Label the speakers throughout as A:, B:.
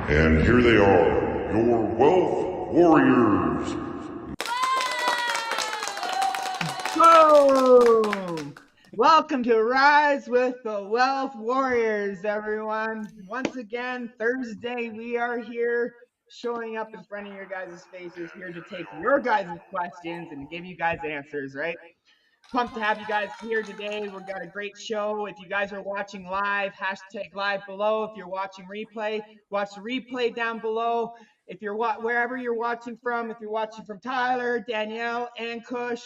A: And here they are, your wealth warriors.
B: Boom! Welcome to Rise with the Wealth Warriors, everyone. Once again, Thursday, we are here showing up in front of your guys' faces, here to take your guys' questions and give you guys answers, right? Pumped to have you guys here today. We've got a great show. If you guys are watching live, hashtag live below. If you're watching replay, watch the replay down below. If you're wherever you're watching from, if you're watching from Tyler, Danielle, and Kush,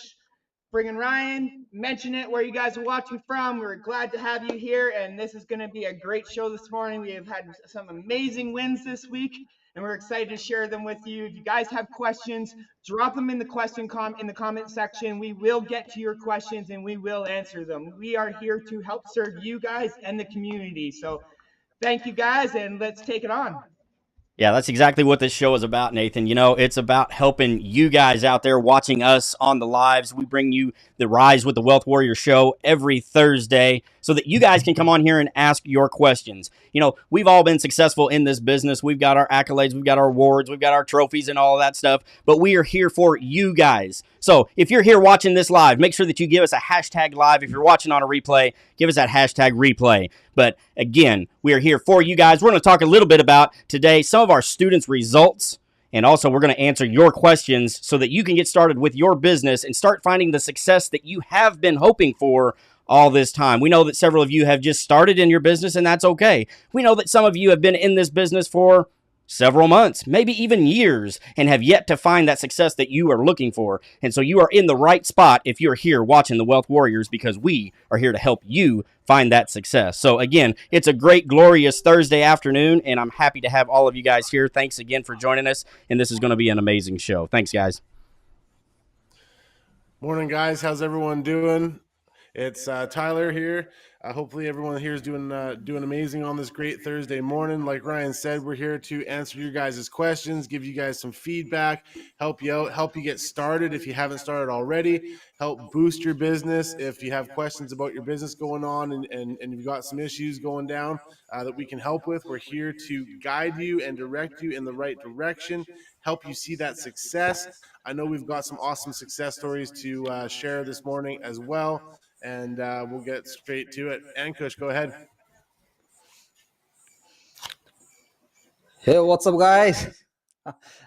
B: bringing Ryan, mention it where you guys are watching from. We're glad to have you here, and this is going to be a great show this morning. We have had some amazing wins this week, and we're excited to share them with you. If you guys have questions, drop them in the in the comment section. We will get to your questions and we will answer them. We are here to help serve you guys and the community. So thank you guys, and let's take it on.
C: Yeah, that's exactly what this show is about, Nathan. You know, it's about helping you guys out there watching us on the lives. We bring you the Rise with the Wealth Warrior show every Thursday so that you guys can come on here and ask your questions. You know, we've all been successful in this business. We've got our accolades, we've got our awards, we've got our trophies and all of that stuff, but we are here for you guys. So if you're here watching this live, make sure that you give us a hashtag live. If you're watching on a replay, give us that hashtag replay. But again, we are here for you guys. We're going to talk a little bit about today some of our students' results, and also we're going to answer your questions so that you can get started with your business and start finding the success that you have been hoping for all this time. We know that several of you have just started in your business, and that's okay. We know that some of you have been in this business for several months, maybe even years, and have yet to find that success that you are looking for. And so you are in the right spot if you're here watching the Wealth Warriors, because we are here to help you find that success. So again, it's a great, glorious Thursday afternoon, and I'm happy to have all of you guys here. Thanks again for joining us, and this is going to be an amazing show. Thanks, guys.
D: Morning, guys. How's everyone doing? It's Tyler here. Hopefully everyone here is doing amazing on this great Thursday morning. Like Ryan said, we're here to answer your guys' questions, give you guys some feedback, help you out, help you get started if you haven't started already, help boost your business if you have questions about your business going on and you've got some issues going down that we can help with. We're here to guide you and direct you in the right direction, help you see that success. I know we've got some awesome success stories to share this morning as well. And we'll get straight to it. Ankush, go ahead.
E: Hey, what's up, guys?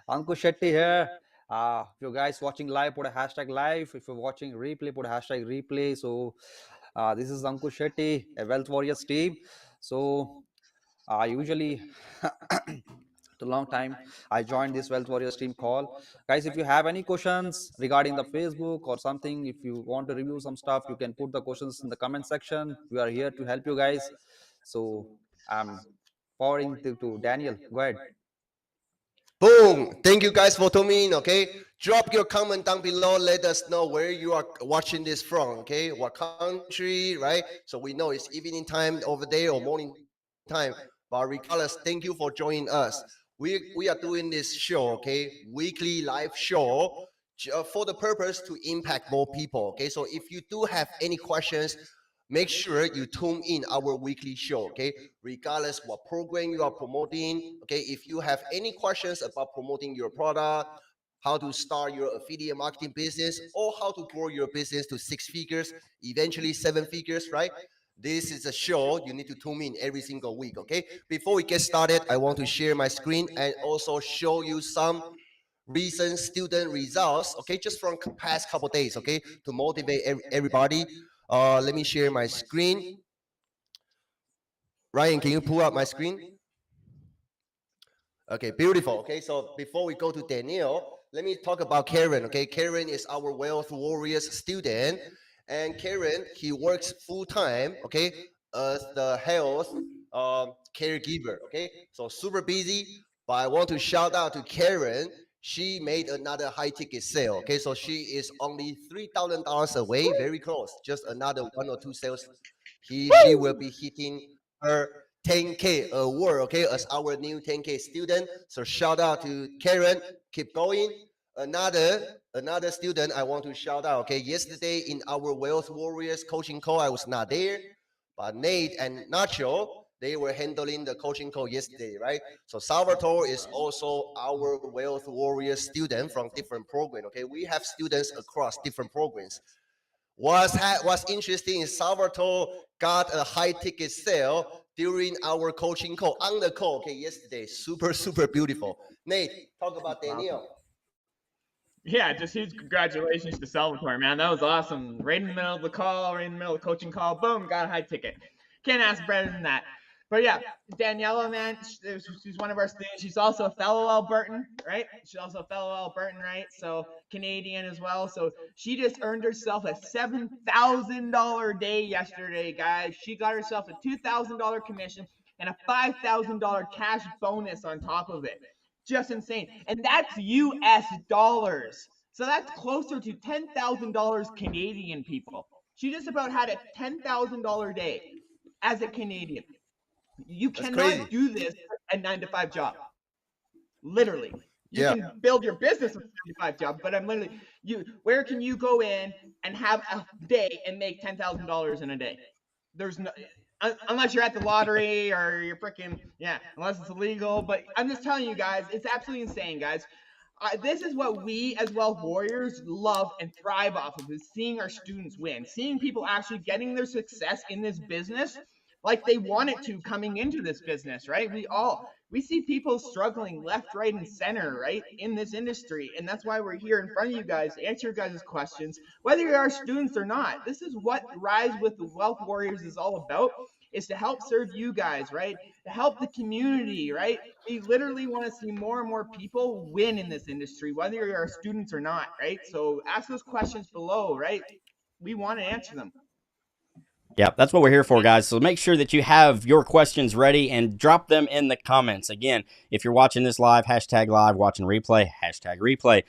E: Ankush Shetty here. If you guys watching live, put a hashtag live. If you're watching replay, put a hashtag replay. So, this is Ankush Shetty, a Wealth Warriors team. So, usually, a long time, I joined this Wealth Warriors team call. Guys, if you have any questions regarding the Facebook or something, if you want to review some stuff, you can put the questions in the comment section. We are here to help you guys. So, I'm forwarding to Daniel. Go ahead.
F: Boom. Thank you guys for tuning in, okay? Drop your comment down below. Let us know where you are watching this from, okay? What country, right? So we know it's evening time over there or morning time. But regardless, thank you for joining us. We are doing this show, okay? Weekly live show for the purpose to impact more people, okay? So if you do have any questions, make sure you tune in our weekly show, okay? Regardless what program you are promoting, okay? If you have any questions about promoting your product, how to start your affiliate marketing business, or how to grow your business to 6 figures, eventually 7 figures, right? This is a show you need to tune in every single week, okay? Before we get started, I want to share my screen and also show you some recent student results, okay? Just from past couple days, okay? To motivate everybody. Let me share my screen. Ryan, can you pull up my screen? Okay, beautiful. Okay, so before we go to Danielle, let me talk about Karen. Okay, Karen is our Wealth Warriors student, and Karen, he works full time. Okay, as the health caregiver. Okay, so super busy. But I want to shout out to Karen. She made another high ticket sale. Okay, so she is only $3,000 away, very close. Just another 1 or 2 sales. She will be hitting her 10K award, okay, as our new 10K student. So shout out to Karen. Keep going. Another student I want to shout out, okay. Yesterday in our Wealth Warriors coaching call, I was not there, but Nate and Nacho, They were handling the coaching call yesterday, right? So Salvatore is also our Wealth Warrior student from different program. Okay, we have students across different programs. What's interesting is Salvatore got a high ticket sale during our coaching call on the call. Okay, yesterday, super beautiful. Nate, talk about Danielle.
B: Yeah, just huge congratulations to Salvatore, man. That was awesome. Right in the middle of the call, right in the middle of the coaching call, boom, got a high ticket. Can't ask better than that. But yeah, Daniela, man, she's one of our students. She's also a fellow Albertan, right? She's also a fellow Albertan, right? So Canadian as well. So she just earned herself a $7,000 day yesterday, guys. She got herself a $2,000 commission and a $5,000 cash bonus on top of it. Just insane. And that's US dollars. So that's closer to $10,000 Canadian, people. She just about had a $10,000 day as a Canadian. You
F: That's crazy.
B: cannot do this a 9-to-5 job. Literally. You
F: Yeah.
B: can build your business with a 9-to-5 job, but I'm literally where can you go in and have a day and make $10,000 in a day? There's no, unless you're at the lottery or you're freaking, yeah, unless it's illegal. But I'm just telling you guys, it's absolutely insane, guys. This is what we as Wealth Warriors love and thrive off of, is seeing our students win, seeing people actually getting their success in this business like they wanted to coming into this business, right? We see people struggling left, right, and center, right, in this industry. And that's why we're here in front of you guys to answer your guys' questions, whether you are students or not. This is what Rise with the Wealth Warriors is all about, is to help serve you guys, right? To help the community, right? We literally want to see more and more people win in this industry, whether you are students or not, right? So ask those questions below, right? We want to answer them.
C: Yeah, that's what we're here for, guys. So make sure that you have your questions ready and drop them in the comments. Again, if you're watching this live, hashtag live, watching replay, hashtag replay.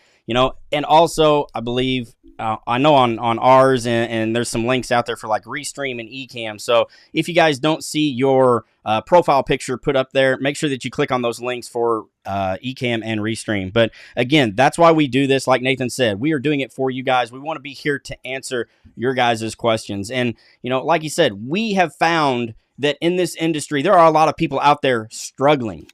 C: And also, I believe, I know on ours, and there's some links out there for like Restream and Ecamm. So if you guys don't see your profile picture put up there, make sure that you click on those links for Ecamm and Restream. But again, that's why we do this. Like Nathan said, we are doing it for you guys. We want to be here to answer your guys' questions. And, like you said, we have found that in this industry, there are a lot of people out there struggling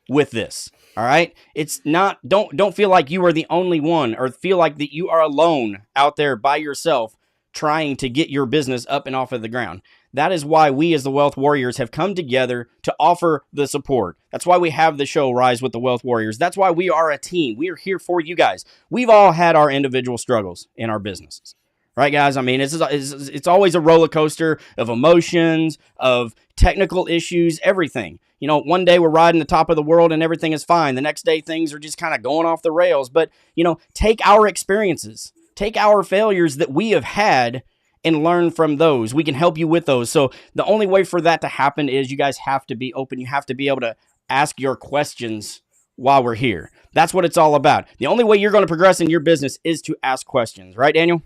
C: with this. All right. It's not, don't feel like you are the only one, or feel like that you are alone out there by yourself trying to get your business up and off of the ground. That is why we as the Wealth Warriors have come together to offer the support. That's why we have the show Rise with the Wealth Warriors. That's why we are a team. We are here for you guys. We've all had our individual struggles in our businesses. Right, guys? I mean, it's always a roller coaster of emotions, of technical issues, everything. One day we're riding the top of the world and everything is fine. The next day things are just kind of going off the rails. But, take our experiences, take our failures that we have had, and learn from those. We can help you with those. So the only way for that to happen is you guys have to be open. You have to be able to ask your questions while we're here. That's what it's all about. The only way you're going to progress in your business is to ask questions. Right, Daniel?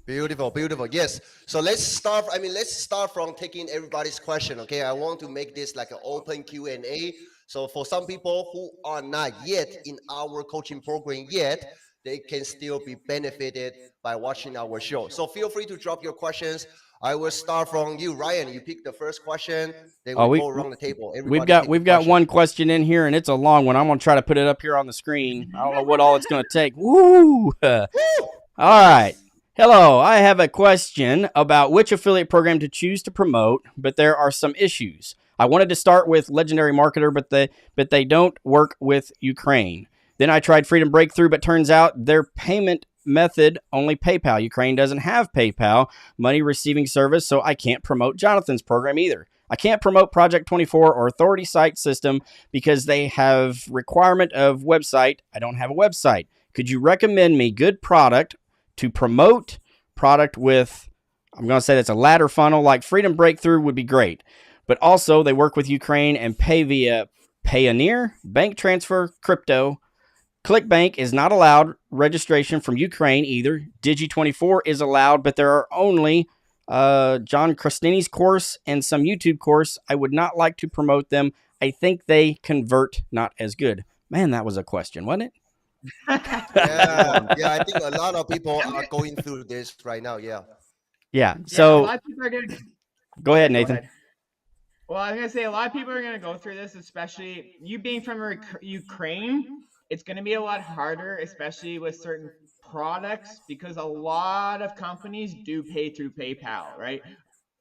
F: Beautiful. Yes. So let's start from taking everybody's question. Okay. I want to make this like an open Q&A. So for some people who are not yet in our coaching program yet, they can still be benefited by watching our show. So feel free to drop your questions. I will start from you, Ryan. You pick the first question. Then we go around the table.
C: We've got one question in here, and it's a long one. I'm gonna try to put it up here on the screen. I don't know what all it's gonna take. Woo! All right. Hello, I have a question about which affiliate program to choose to promote, but there are some issues. I wanted to start with Legendary Marketer, but they don't work with Ukraine. Then I tried Freedom Breakthrough, but turns out their payment method only PayPal. Ukraine doesn't have PayPal money receiving service, so I can't promote Jonathan's program either. I can't promote Project 24 or Authority Site System because they have requirement of website. I don't have a website. Could you recommend me good product to promote product with? I'm going to say that's a ladder funnel, like Freedom Breakthrough would be great. But also they work with Ukraine and pay via Payoneer, bank transfer, crypto. ClickBank is not allowed registration from Ukraine either. Digi24 is allowed, but there are only John Crestini's course and some YouTube course. I would not like to promote them. I think they convert not as good. Man, that was a question, wasn't it?
F: Yeah, I think a lot of people are going through this right now. Yeah.
C: So
B: a lot of people are gonna...
C: go ahead, Nathan.
B: Well, I'm gonna say a lot of people are gonna go through this, especially you being from Ukraine. It's gonna be a lot harder, especially with certain products, because a lot of companies do pay through PayPal, right?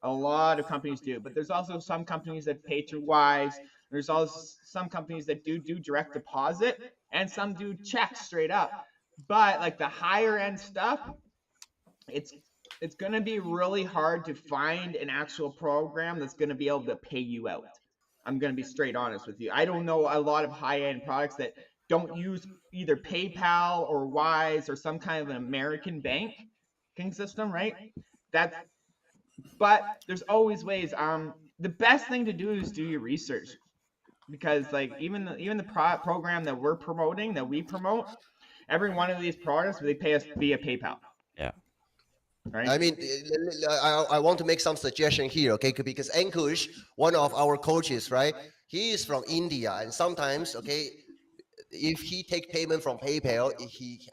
B: A lot of companies do, but there's also some companies that pay through Wise. There's also some companies that do direct deposit, and some do checks straight up. But like the higher end stuff, it's it's going to be really hard to find an actual program that's going to be able to pay you out. I'm going to be straight honest with you. I don't know a lot of high end products that don't use either PayPal or Wise or some kind of an American banking system, right? That's but there's always ways. The best thing to do is do your research, because like even the program that we're promoting, that we promote, every one of these products they pay us via PayPal,
C: Yeah.
B: right?
F: I mean, I want to make some suggestion here, okay? Because Ankush, one of our coaches, right? He is from India, and sometimes, okay, if he take payment from PayPal,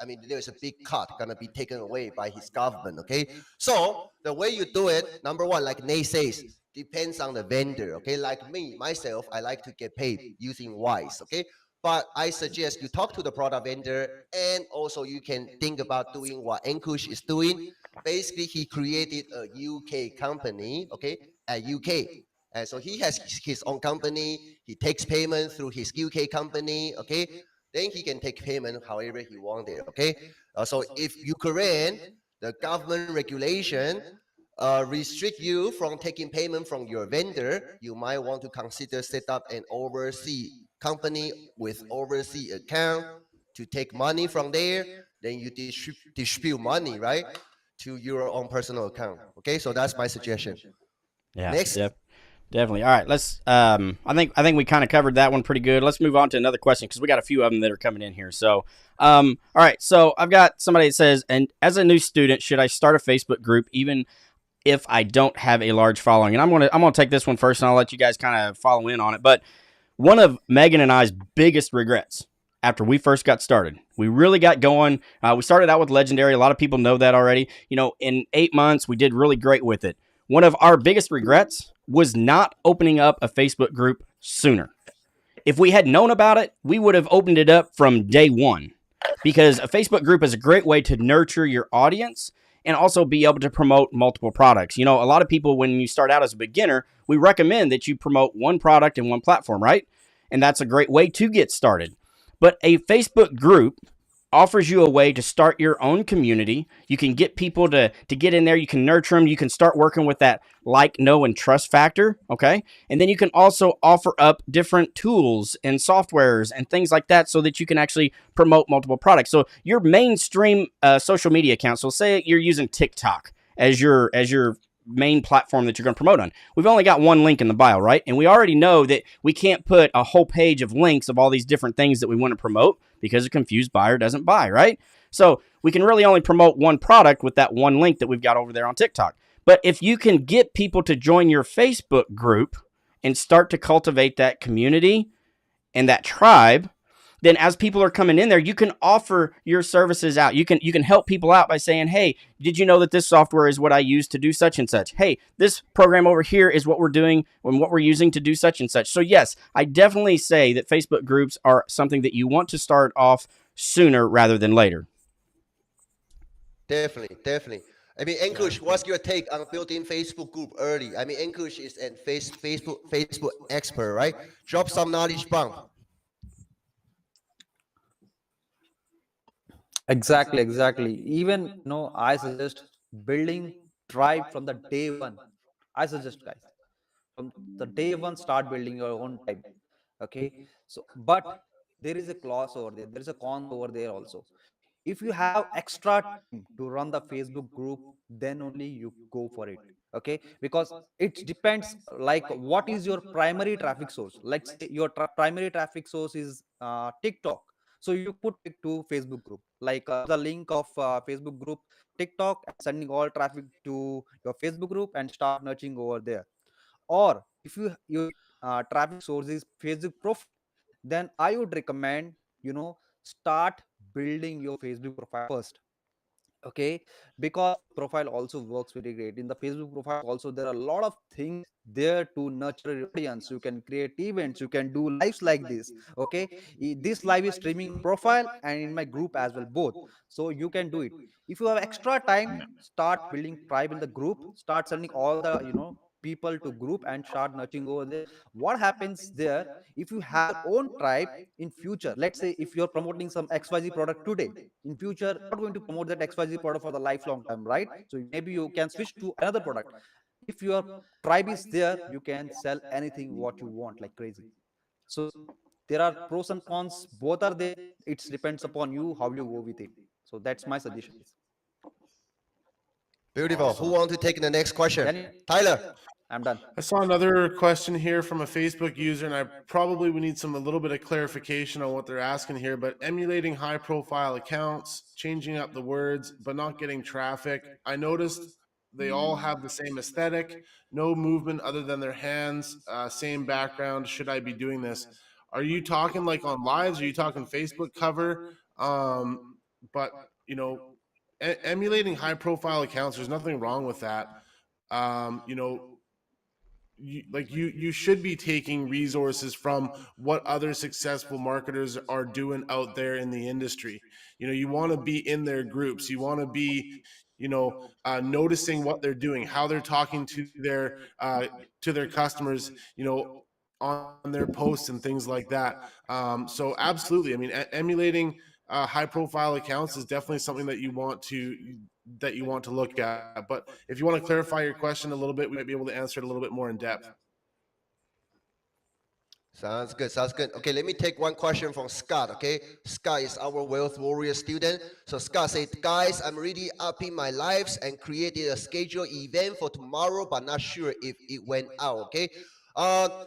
F: I mean, there's a big cut gonna be taken away by his government. Okay, so the way you do it, number one, like Nate says, depends on the vendor. Okay, like me myself, I like to get paid using Wise. Okay, but I suggest you talk to the product vendor, and also you can think about doing what Ankush is doing. Basically, he created a UK company. Okay, at UK. And so he has his own company. He takes payment through his UK company. Okay, then he can take payment however he wanted. Okay, so if Ukraine, the government regulation restrict you from taking payment from your vendor, you might want to consider set up an overseas company with overseas account to take money from there. Then you distribute money, right, to your own personal account. Okay, so that's my suggestion.
C: Yeah.
F: Next.
C: Yep. Definitely. All right. Let's. I think we kind of covered that one pretty good. Let's move on to another question because we got a few of them that are coming in here. So, all right. So I've got somebody that says, and as a new student, should I start a Facebook group even if I don't have a large following? And I'm gonna take this one first, and I'll let you guys kind of follow in on it. But one of Megan and I's biggest regrets after we first got started, we really got going. We started out with Legendary. A lot of people know that already. In 8 months, we did really great with it. One of our biggest regrets was not opening up a Facebook group sooner. If we had known about it, we would have opened it up from day one, because a Facebook group is a great way to nurture your audience and also be able to promote multiple products. A lot of people, when you start out as a beginner, we recommend that you promote one product and one platform, right? And that's a great way to get started. But a Facebook group offers you a way to start your own community. You can get people to get in there. You can nurture them. You can start working with that like, know, and trust factor. Okay. And then you can also offer up different tools and softwares and things like that so that you can actually promote multiple products. So your mainstream social media account, so say you're using TikTok as your main platform that you're going to promote on. We've only got one link in the bio, right? And we already know that we can't put a whole page of links of all these different things that we want to promote, because a confused buyer doesn't buy, right? So we can really only promote one product with that one link that we've got over there on TikTok. But if you can get people to join your Facebook group and start to cultivate that community and that tribe, then as people are coming in there, you can offer your services out. You can help people out by saying, hey, did you know that this software is what I use to do such and such? Hey, this program over here is what we're doing and what we're using to do such and such. So yes, I definitely say that Facebook groups are something that you want to start off sooner rather than later.
F: Definitely, definitely. I mean, Ankush, what's your take on building Facebook group early? I mean, Ankush is a Facebook expert, right? Drop some knowledge bomb.
E: Exactly. Even I suggest building tribe from the day one. I suggest, guys, from the day one, start building your own tribe. Okay, so but there is a clause over there. There is a cons over there also. If you have extra time to run the Facebook group, then only you go for it. Okay, because it depends, like, what is your primary traffic source. Let's say your primary traffic source is TikTok, so you put it to Facebook group, like the link of Facebook group TikTok, and sending all traffic to your Facebook group and start nurturing over there. Or if your traffic source is Facebook profile, then I would recommend, start building your Facebook profile first. Okay, because the profile also works very great. In the Facebook profile also, there are a lot of things there to nurture your audience. You can create events, you can do lives like this. Okay, this live is streaming in profile and in my group as well, both. So you can do it. If you have extra time, start building tribe in the group, start sending all the people to group and start nurturing over there. What happens there, if you have your own tribe in future, let's say if you're promoting some XYZ product today, in future you're not going to promote that XYZ product for the lifelong time, right? So maybe you can switch to another product. If your tribe is there, you can sell anything what you want like crazy. So there are pros and cons, both are there. It depends upon you how you go with it. So that's my suggestion.
F: Beautiful. Who
D: Awesome.
F: want to take the next question?
E: Then
F: Tyler.
E: I'm done.
D: I saw another question here from a Facebook user, and I probably we need some a little bit of clarification on what they're asking here. But emulating high-profile accounts, changing up the words, but not getting traffic. I noticed they all have the same aesthetic, no movement other than their hands, same background. Should I be doing this? Are you talking like on lives? Are you talking Facebook cover? Um, but you know, emulating high-profile accounts, there's nothing wrong with that. You know, you should be taking resources from what other successful marketers are doing out there in the industry. You know, you want to be in their groups, you want to be, noticing what they're doing, how they're talking to their customers, on their posts and things like that. So absolutely, I mean, emulating high profile accounts is definitely something that you want to look at. But if you want to clarify your question a little bit, we might be able to answer it a little bit more in depth.
F: Sounds good. Sounds good. Okay, let me take one question from Scott. Okay, Scott is our Wealth Warrior student. So Scott said, "Guys, I'm really upping my lives and created a scheduled event for tomorrow, but not sure if it went out." Okay. Uh,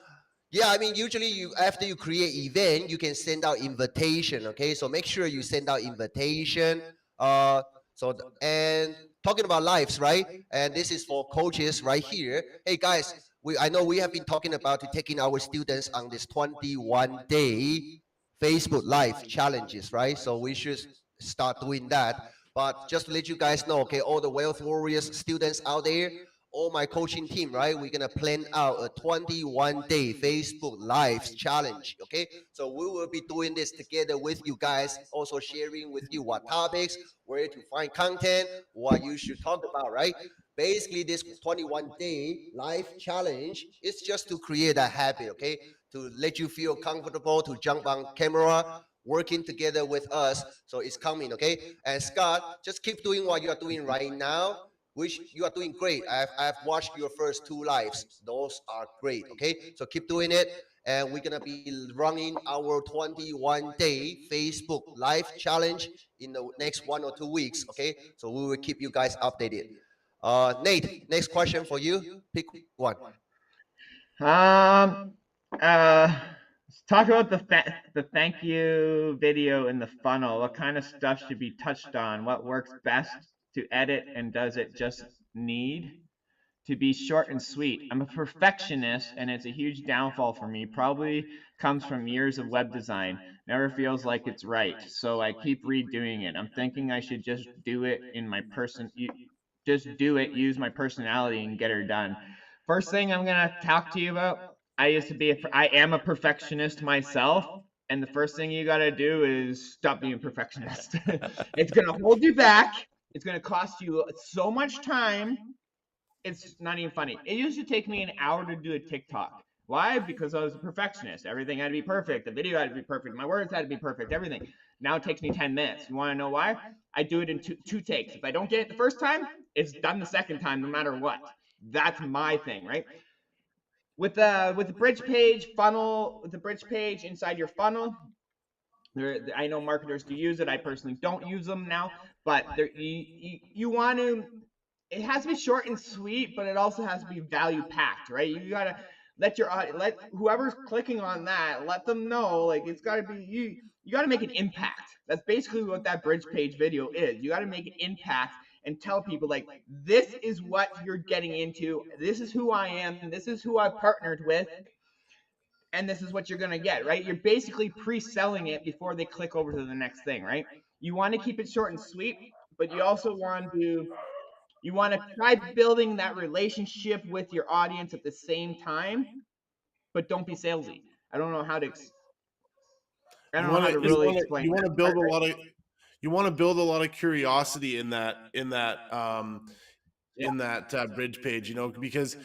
F: yeah, I mean, usually you after you create event, you can send out invitation. Okay, so make sure you send out invitation. Uh, and talking about lives, right? And this is for coaches right here. Hey guys, I know we have been talking about taking our students on this 21-day Facebook Live challenges, right? So we should start doing that. But just to let you guys know, okay, all the Wealth Warriors students out there, all my coaching team, right? We're gonna plan out a 21-day Facebook Lives challenge. Okay, so we will be doing this together with you guys, also sharing with you what topics, where to find content, what you should talk about, right? Basically, this 21-day life challenge is just to create a habit, okay? To let you feel comfortable to jump on camera, working together with us. So it's coming, okay? And Scott, just keep doing what you are doing right now, which you are doing great. I've watched your first two lives. Those are great, okay? So keep doing it. And we're gonna be running our 21-day Facebook Live challenge in the next 1 or 2 weeks, okay? So we will keep you guys updated. Nate, next question for you. Pick one.
B: Um, let's talk about the thank you video in the funnel. What kind of stuff should be touched on? What works best to edit, and does it just need to be short and sweet? I'm a perfectionist, and it's a huge downfall for me. Probably comes from years of web design. Never feels like it's right, so I keep redoing it. I'm thinking I should just do it in my just do it, use my personality, and get her done. First thing I'm gonna talk to you about. I am a perfectionist myself, and the first thing you gotta do is stop being a perfectionist. It's gonna hold you back. It's gonna cost you so much time. It's not even funny. It used to take me an hour to do a TikTok. Why? Because I was a perfectionist. Everything had to be perfect. The video had to be perfect. My words had to be perfect. Everything. Now it takes me 10 minutes. You want to know why? I do it in two takes. If I don't get it the first time, it's done the second time, no matter what. That's my thing, right? With the bridge page funnel, with the bridge page inside your funnel, I know marketers do use it. I personally don't use them now, but you want to. It has to be short and sweet, but it also has to be value packed, right? You gotta let whoever's clicking on that, let them know, like, it's gotta be you. You gotta make an impact. That's basically what that bridge page video is. You gotta make an impact and tell people, like, this is what you're getting into. This is who I am. This is who I've partnered with, and this is what you're going to get, right? You're basically pre-selling it before they click over to the next thing, right? You want to keep it short and sweet. but you also want to try building that relationship with your audience at the same time, but don't be salesy. I don't know how to really explain
D: you want
B: that
D: to build
B: part,
D: a
B: right?
D: lot of you want to build a lot of curiosity in that
B: Yeah.
D: bridge page, because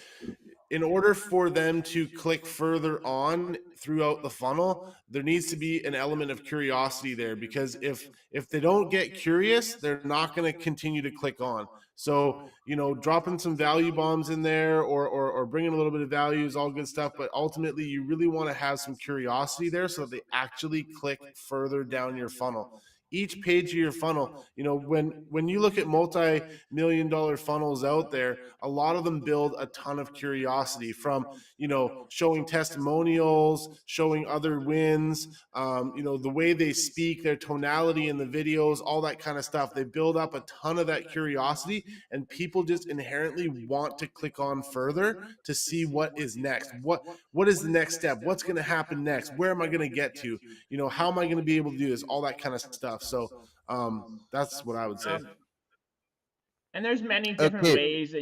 D: in order for them to click further on throughout the funnel, there needs to be an element of curiosity there, because if they don't get curious, they're not going to continue to click on. So, dropping some value bombs in there, or bringing a little bit of value is all good stuff, but ultimately you really want to have some curiosity there so that they actually click further down your funnel. Each page of your funnel, when you look at multi-million dollar funnels out there, a lot of them build a ton of curiosity from, showing testimonials, showing other wins, the way they speak, their tonality in the videos, all that kind of stuff. They build up a ton of that curiosity, and people just inherently want to click on further to see what is next. What is the next step? What's going to happen next? Where am I going to get to? How am I going to be able to do this? All that kind of stuff. So that's what I would say.
B: And there's many different
F: Okay.
B: ways that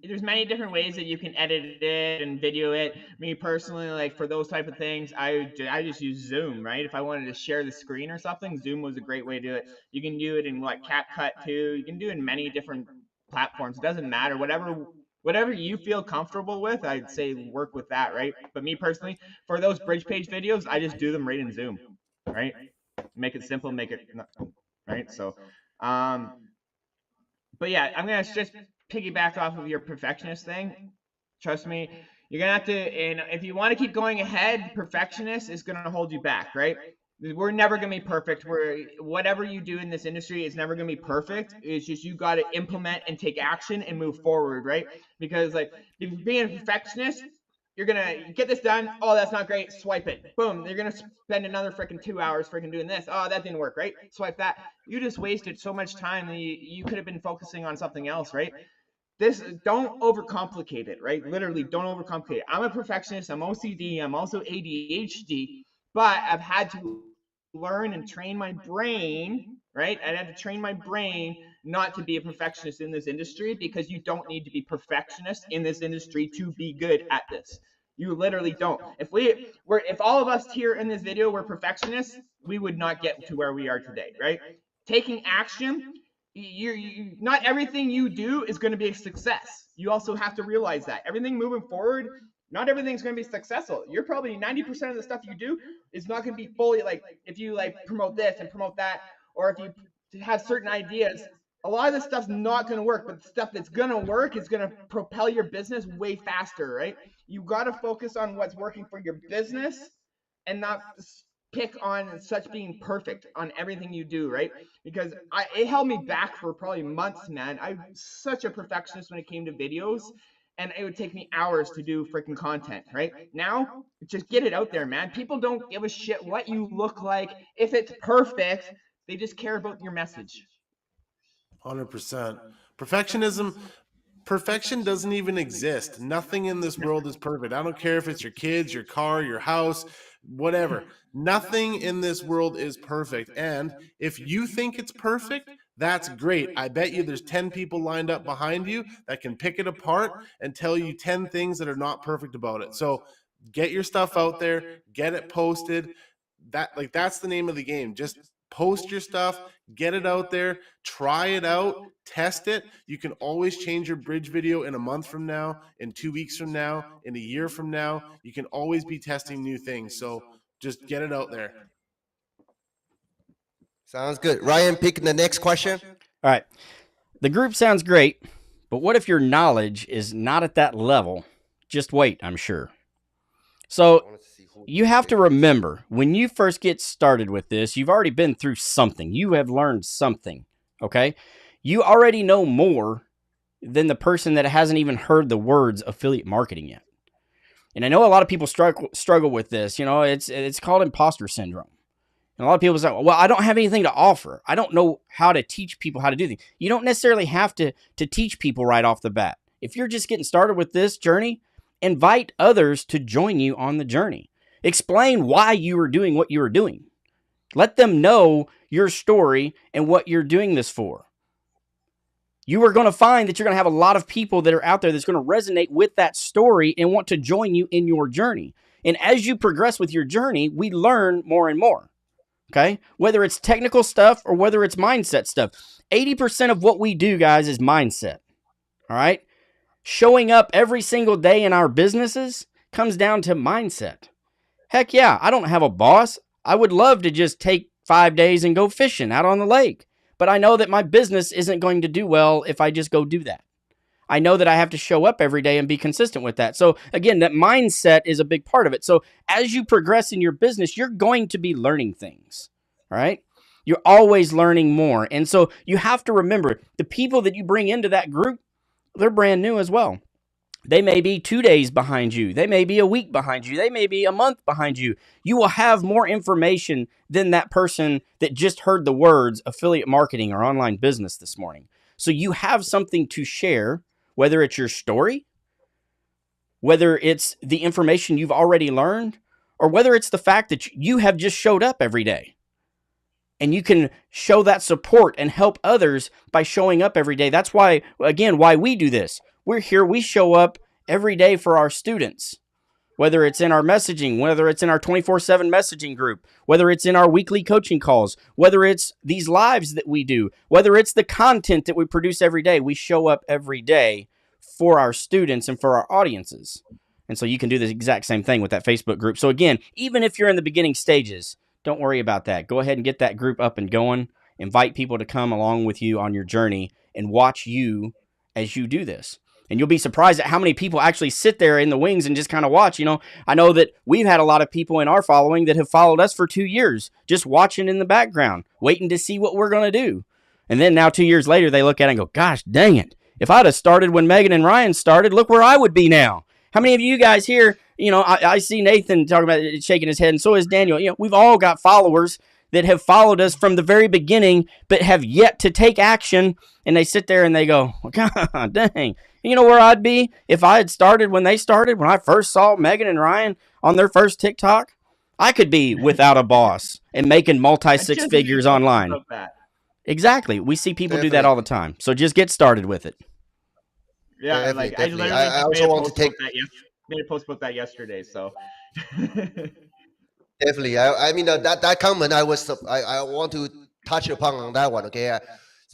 B: there's many different ways that you can edit it and video it. Me personally, like for those type of things, I just use Zoom, right? If I wanted to share the screen or something, Zoom was a great way to do it. You can do it in CapCut too. You can do it in many different platforms. It doesn't matter. Whatever you feel comfortable with, I'd say work with that, right? But me personally, for those bridge page videos, I just do them right in Zoom, right? Make it simple, make it right. So, but yeah, I'm gonna just piggyback off of your perfectionist thing. Trust me, you're gonna have to, and if you want to keep going ahead, perfectionist is gonna hold you back, right? We're never gonna be perfect. Whatever you do in this industry is never gonna be perfect. It's just you got to implement and take action and move forward, right? Because like being a perfectionist, you're gonna get this done. Oh, that's not great. Swipe it. Boom. You're gonna spend another freaking 2 hours freaking doing this. Oh, that didn't work, right? Swipe that. You just wasted so much time that you could have been focusing on something else, right? Don't overcomplicate it, right? Literally, don't overcomplicate it. I'm a perfectionist. I'm OCD. I'm also ADHD, but I've had to learn and train my brain, right? I had to train my brain not to be a perfectionist in this industry, because you don't need to be perfectionist in this industry to be good at this. You literally don't. If all of us here in this video were perfectionists, we would not get to where we are today, right? Taking action, not everything you do is going to be a success. You also have to realize that everything moving forward, not everything's going to be successful. You're probably 90% of the stuff you do is not going to be fully, like, if you like promote this and promote that, or if you have certain ideas, a lot of this stuff's not going to work, but the stuff that's going to work is going to propel your business way faster, right? You got to focus on what's working for your business and not pick on such being perfect on everything you do, right? Because it held me back for probably months, man. I'm such a perfectionist when it came to videos, and it would take me hours to do freaking content, right? Now, just get it out there, man. People don't give a shit what you look like. If it's perfect, they just care about your message.
D: 100%. Perfection doesn't even exist. Nothing in this world is perfect. I don't care if it's your kids, your car, your house, whatever. Nothing in this world is perfect. And if you think it's perfect, that's great. I bet you there's 10 people lined up behind you that can pick it apart and tell you 10 things that are not perfect about it. So get your stuff out there, get it posted. That's the name of the game. Just post your stuff, get it out there, try it out, test it. You can always change your bridge video in a month from now, in 2 weeks from now, in a year from now. You can always be testing new things. So just get it out there.
F: Sounds good. Ryan, pick the next question.
C: All right. The group sounds great, but what if your knowledge is not at that level? Just wait, I'm sure. So you have to remember, when you first get started with this, you've already been through something. You have learned something, okay? You already know more than the person that hasn't even heard the words affiliate marketing yet. And I know a lot of people struggle with this. It's called imposter syndrome. And a lot of people say, well, I don't have anything to offer. I don't know how to teach people how to do things. You don't necessarily have to teach people right off the bat. If you're just getting started with this journey, invite others to join you on the journey. Explain why you are doing what you are doing. Let them know your story and what you're doing this for. You are going to find that you're going to have a lot of people that are out there that's going to resonate with that story and want to join you in your journey. And as you progress with your journey, we learn more and more. Okay? Whether it's technical stuff or whether it's mindset stuff. 80% of what we do, guys, is mindset. All right? Showing up every single day in our businesses comes down to mindset. Heck yeah, I don't have a boss. I would love to just take 5 days and go fishing out on the lake. But I know that my business isn't going to do well if I just go do that. I know that I have to show up every day and be consistent with that. So again, that mindset is a big part of it. So as you progress in your business, you're going to be learning things. All right? You're always learning more. And so you have to remember the people that you bring into that group, they're brand new as well. They may be 2 days behind you. They may be a week behind you. They may be a month behind you. You will have more information than that person that just heard the words affiliate marketing or online business this morning. So you have something to share, whether it's your story, whether it's the information you've already learned, or whether it's the fact that you have just showed up every day. And you can show that support and help others by showing up every day. That's why, again, why we do this. We're here, we show up every day for our students, whether it's in our messaging, whether it's in our 24/7 messaging group, whether it's in our weekly coaching calls, whether it's these lives that we do, whether it's the content that we produce every day. We show up every day for our students and for our audiences. And so you can do the exact same thing with that Facebook group. So again, even if you're in the beginning stages, don't worry about that. Go ahead and get that group up and going. Invite people to come along with you on your journey and watch you as you do this. And you'll be surprised at how many people actually sit there in the wings and just kind of watch. You know, I know that we've had a lot of people in our following that have followed us for 2 years, just watching in the background, waiting to see what we're going to do. And then now 2 years later, they look at it and go, gosh, dang it. If I'd have started when Megan and Ryan started, look where I would be now. How many of you guys here, you know, I see Nathan talking about it, shaking his head, and so is Daniel. You know, we've all got followers that have followed us from the very beginning, but have yet to take action. And they sit there and they go, well, God dang. You know where I'd be if I had started when they started, when I first saw Megan and Ryan on their first TikTok? I could be without a boss and making multi-six figures online. Exactly. We see people do that all the time. So just get started with it.
B: Yeah,
F: definitely.
B: I
F: also want to take
B: made a post about that yesterday. So
F: definitely. I mean that comment I want to touch upon on that one. Okay,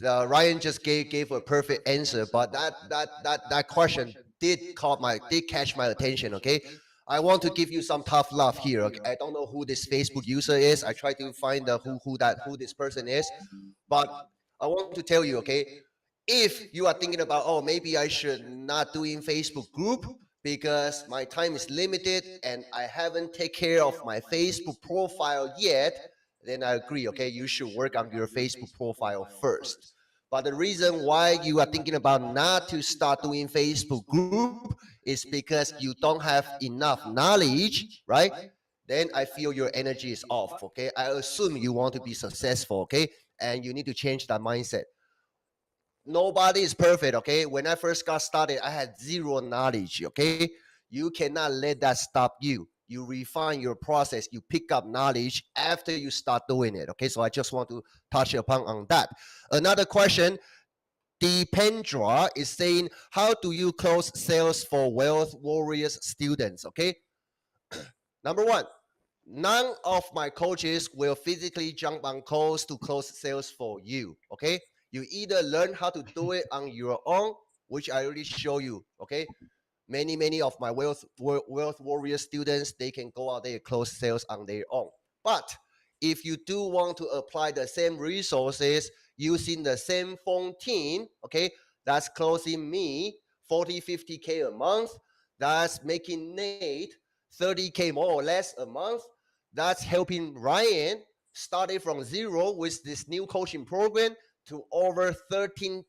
F: Ryan just gave a perfect answer, but that question did catch my attention. Okay, I want to give you some tough love here. Okay? I don't know who this Facebook user is. I try to find who this person is, but I want to tell you. Okay, if you are thinking about, oh, maybe I should not doing Facebook group because my time is limited and I haven't take care of my Facebook profile yet, then I agree. Okay, you should work on your Facebook profile first. But the reason why you are thinking about not to start doing Facebook group is because you don't have enough knowledge, right? Then I feel your energy is off. Okay, I assume you want to be successful. Okay, and you need to change that mindset. Nobody is perfect. Okay, when I first got started, I had zero knowledge. Okay, you cannot let that stop you. You refine your process, you pick up knowledge after you start doing it. Okay, so I just want to touch upon on that. Another question, Dependra is saying, how do you close sales for Wealth Warriors students? Okay, number one, none of my coaches will physically jump on calls to close sales for you. Okay, you either learn how to do it on your own, which I already show you. Okay, many of my wealth warrior students, they can go out there and close sales on their own. But if you do want to apply the same resources using the same phone team, okay, that's closing me 40-50K a month, that's making Nate 30K more or less a month, that's helping Ryan started from zero with this new coaching program to over 13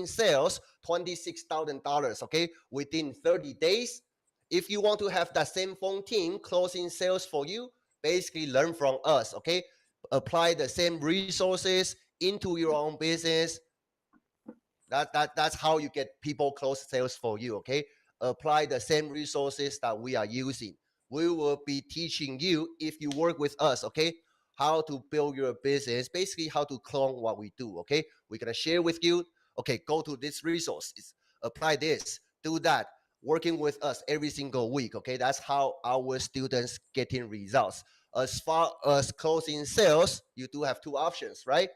F: sales, $26,000, okay, within 30 days. If you want to have that same phone team closing sales for you, basically learn from us, okay? Apply the same resources into your own business. That's how you get people close sales for you, okay? Apply the same resources that we are using. We will be teaching you if you work with us, okay? how to build your business, basically how to clone what we do. Okay, we're gonna share with you. Okay, go to this resource, apply this, do that, working with us every single week. Okay, that's how our students getting results. As far as closing sales, you do have two options, right?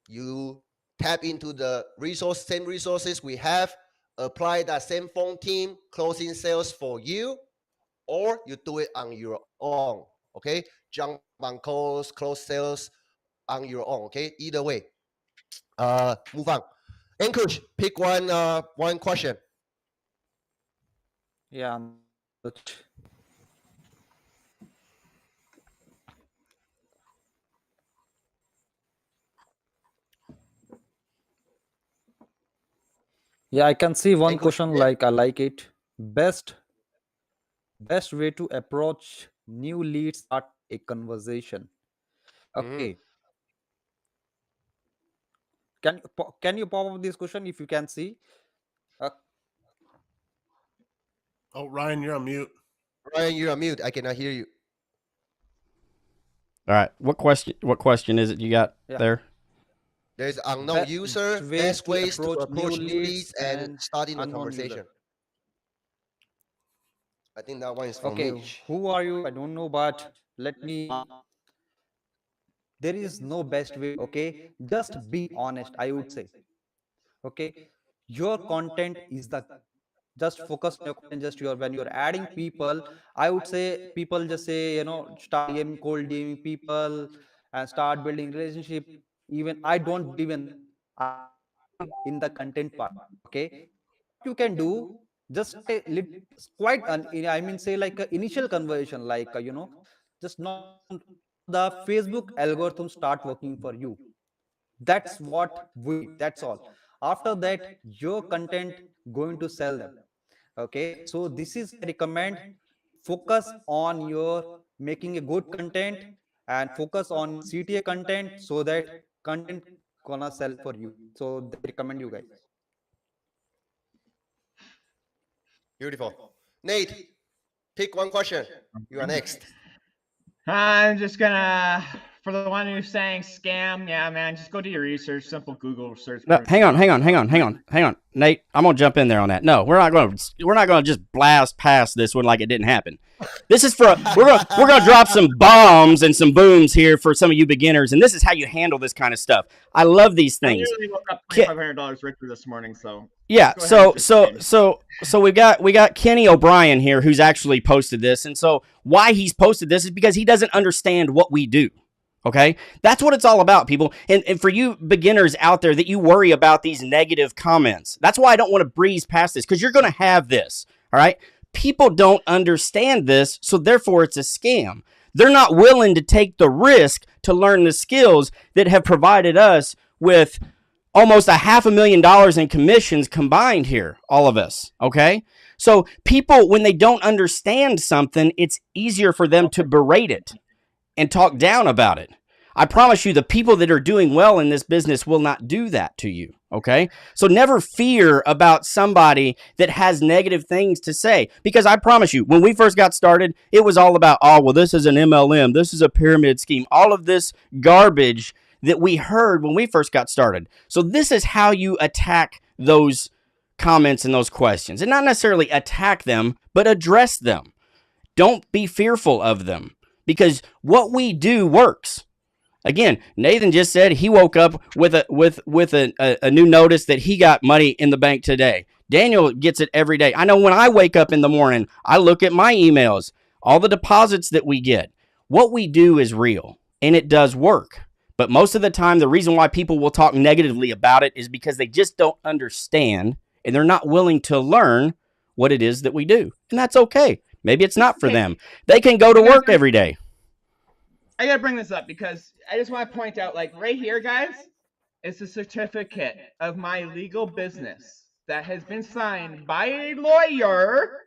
F: You tap into the same resources we have, apply that same phone team closing sales for you, or you do it on your own. Okay, jump on calls, close sales on your own. Okay, either way. Move on. Ankush, pick one question.
E: Yeah, understood. Yeah, I can see one
F: Ankush,
E: question
F: yeah.
E: like I like it. Best way to approach new leads, start a conversation.
F: Mm-hmm.
E: Okay. Can you pop up this question if you can see? Uh,
D: Oh, Ryan, you're on mute.
F: Ryan, you're on mute. I cannot hear you.
C: All right. What question is it you got
E: yeah.
C: there?
F: There's unknown
E: Best
F: user,
E: ways
F: best
E: to
F: ways to
E: approach new
F: approach new
E: leads
F: leads and
E: and
F: starting a
E: unknown user.
F: conversation. I think that one is for
E: Okay,
F: Mitch.
E: who are you? I don't know, but let me. There is no best way. Okay, just be honest. I would say. Okay, your content is the just focus on your content. Just your when you're adding people, I would say people just say start DMing, cold DMing people and start building relationship. Even I don't believe in that. I believe in the content part. Okay, what you can do, just start a quite an I mean say like a initial conversation, like just not how the Facebook algorithm start working for you. That's what we need. That's all. After that, your content going to sell them. Okay, so this is I recommend, focus on your making a good content and focus on CTA content, so that content gonna sell for you. So I recommend you guys.
F: Beautiful. Nate, pick one question. You are next.
B: I'm just gonna, for the one who's saying scam, yeah, man, just go do your research. Simple Google search.
C: No, hang on, Nate. I'm gonna jump in there on that. No, we're not gonna just blast past this one like it didn't happen. This is for we're gonna drop some bombs and some booms here for some of you beginners, and this is how you handle this kind of stuff. I love these
B: I
C: things.
B: nearly woke up $2,500 richer this morning, so
C: Yeah,
B: go ahead and
C: so we got Kenny O'Brien here who's actually posted this, and so why he's posted this is because he doesn't understand what we do. Okay, that's what it's all about, people. And for you beginners out there that you worry about these negative comments, that's why I don't want to breeze past this, because you're going to have this. All right, people don't understand this, so therefore it's a scam. They're not willing to take the risk to learn the skills that have provided us with almost $500,000 in commissions combined here, all of us. Okay. So people, when they don't understand something, it's easier for them to berate it and talk down about it. I promise you, the people that are doing well in this business will not do that to you. Okay. So never fear about somebody that has negative things to say, because I promise you, when we first got started, it was all about, oh, well, this is an MLM. This is a pyramid scheme. All of this garbage that we heard when we first got started. So this is how you attack those comments and those questions, and not necessarily attack them, but address them. Don't be fearful of them, because what we do works. Again, Nathan just said he woke up with a new notice that he got money in the bank today. Daniel gets it every day. I know when I wake up in the morning, I look at my emails, all the deposits that we get. What we do is real, and it does work. But most of the time, the reason why people will talk negatively about it is because they just don't understand, and they're not willing to learn what it is that we do. And that's okay. Maybe it's not for them. They can go to work every day.
B: I gotta bring this up because I just want to point out, like right here, guys, it's a certificate of my legal business that has been signed by a lawyer,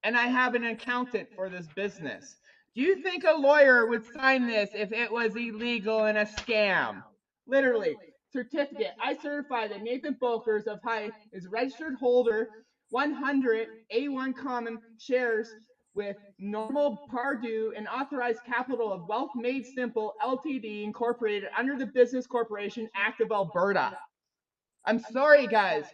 B: and I have an accountant for this business. Do you think a lawyer would sign this if it was illegal and a scam? Literally, certificate. I certify that Nathan Bokers of High is registered holder 100 A1 common shares with normal Pardue and authorized capital of Wealth Made Simple Ltd. Incorporated under the Business Corporation Act of Alberta. I'm sorry, guys,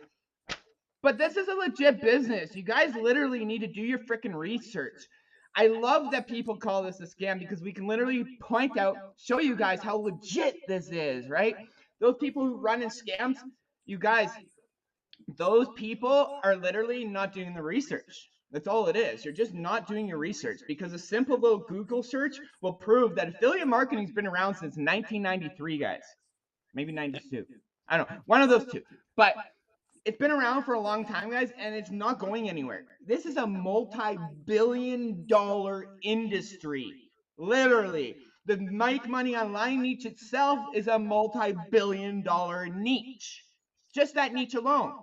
B: but this is a legit business. You guys literally need to do your freaking research. I love that people call this a scam because we can literally point out, show you guys how legit this is, right? Those people who run in scams, you guys, those people are literally not doing the research. That's all it is. You're just not doing your research because a simple little Google search will prove that affiliate marketing's been around since 1993, guys. Maybe 92. I don't know. One of those two. But it's been around for a long time, guys, and it's not going anywhere. This is a multi-billion-dollar industry. Literally. The make money online niche itself is a multi-billion-dollar niche. Just that niche alone.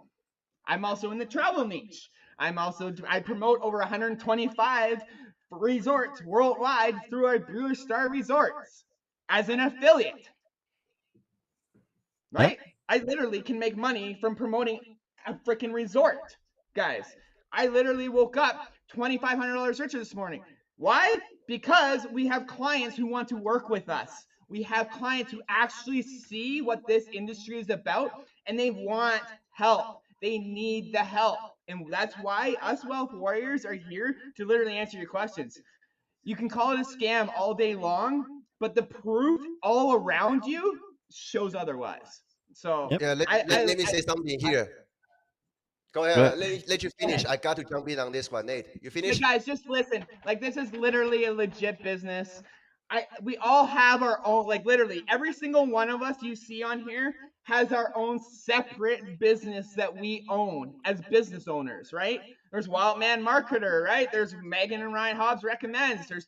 B: I'm also in the travel niche. I promote over 125 resorts worldwide through our Blue Star Resorts as an affiliate. Right? Yep. I literally can make money from promoting a freaking resort, guys. I literally woke up $2,500 richer this morning. Why? Because we have clients who want to work with us. We have clients who actually see what this industry is about and they want help. They need the help. And that's why us Wealth Warriors are here to literally answer your questions. You can call it a scam all day long, but the proof all around you shows otherwise. So
C: Yep.
F: Yeah, let me say something here. Go ahead. Let you finish. I got to jump in on this one, Nate. You finish?
B: Hey guys, just listen. Like, this is literally a legit business. We all have our own, like, literally every single one of us you see on here has our own separate business that we own as business owners, right? There's Wildman Marketer, right? There's Megan and Ryan Hobbs Recommends. There's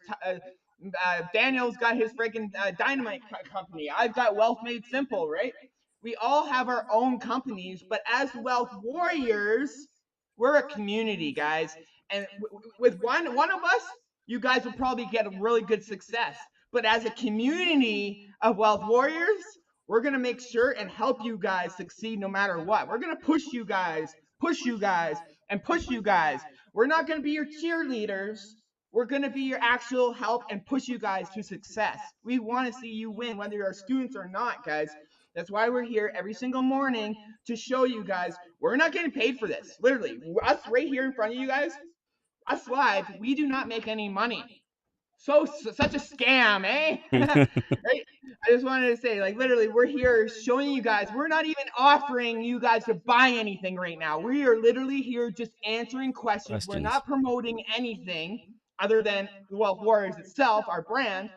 B: Daniel's got his freaking dynamite company. I've got Wealth Made Simple, right? We all have our own companies, but as Wealth Warriors, we're a community, guys. And with one of us, you guys will probably get a really good success. But as a community of Wealth Warriors, we're going to make sure and help you guys succeed no matter what. We're going to push you guys, and push you guys. We're not going to be your cheerleaders. We're going to be your actual help and push you guys to success. We want to see you win, whether you're students or not, guys. That's why we're here every single morning to show you guys we're not getting paid for this. Literally, us right here in front of you guys, us live, we do not make any money. So such a scam, eh? Right? I just wanted to say, like, literally, we're here showing you guys. We're not even offering you guys to buy anything right now. We are literally here just answering questions. We're not promoting anything other than Wealth Warriors itself, our brand.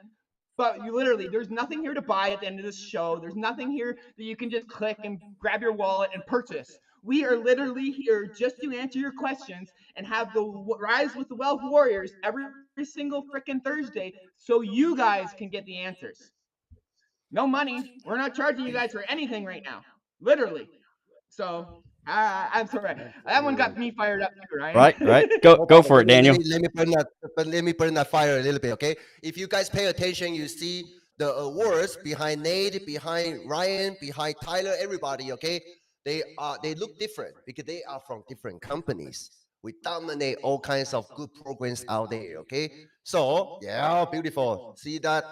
B: But you literally, there's nothing here to buy at the end of this show. There's nothing here that you can just click and grab your wallet and purchase. We are literally here just to answer your questions and have the Rise with the Wealth Warriors every single freaking Thursday so you guys can get the answers. No money. We're not charging you guys for anything right now. Literally. So, I'm sorry. That one got me fired up too, right?
C: Right. Go for it, Daniel.
F: Let me burn that fire a little bit, okay? If you guys pay attention, you see the awards behind Nate, behind Ryan, behind Tyler, everybody, okay? They look different because they are from different companies. We dominate all kinds of good programs out there, okay? So, yeah, beautiful. See that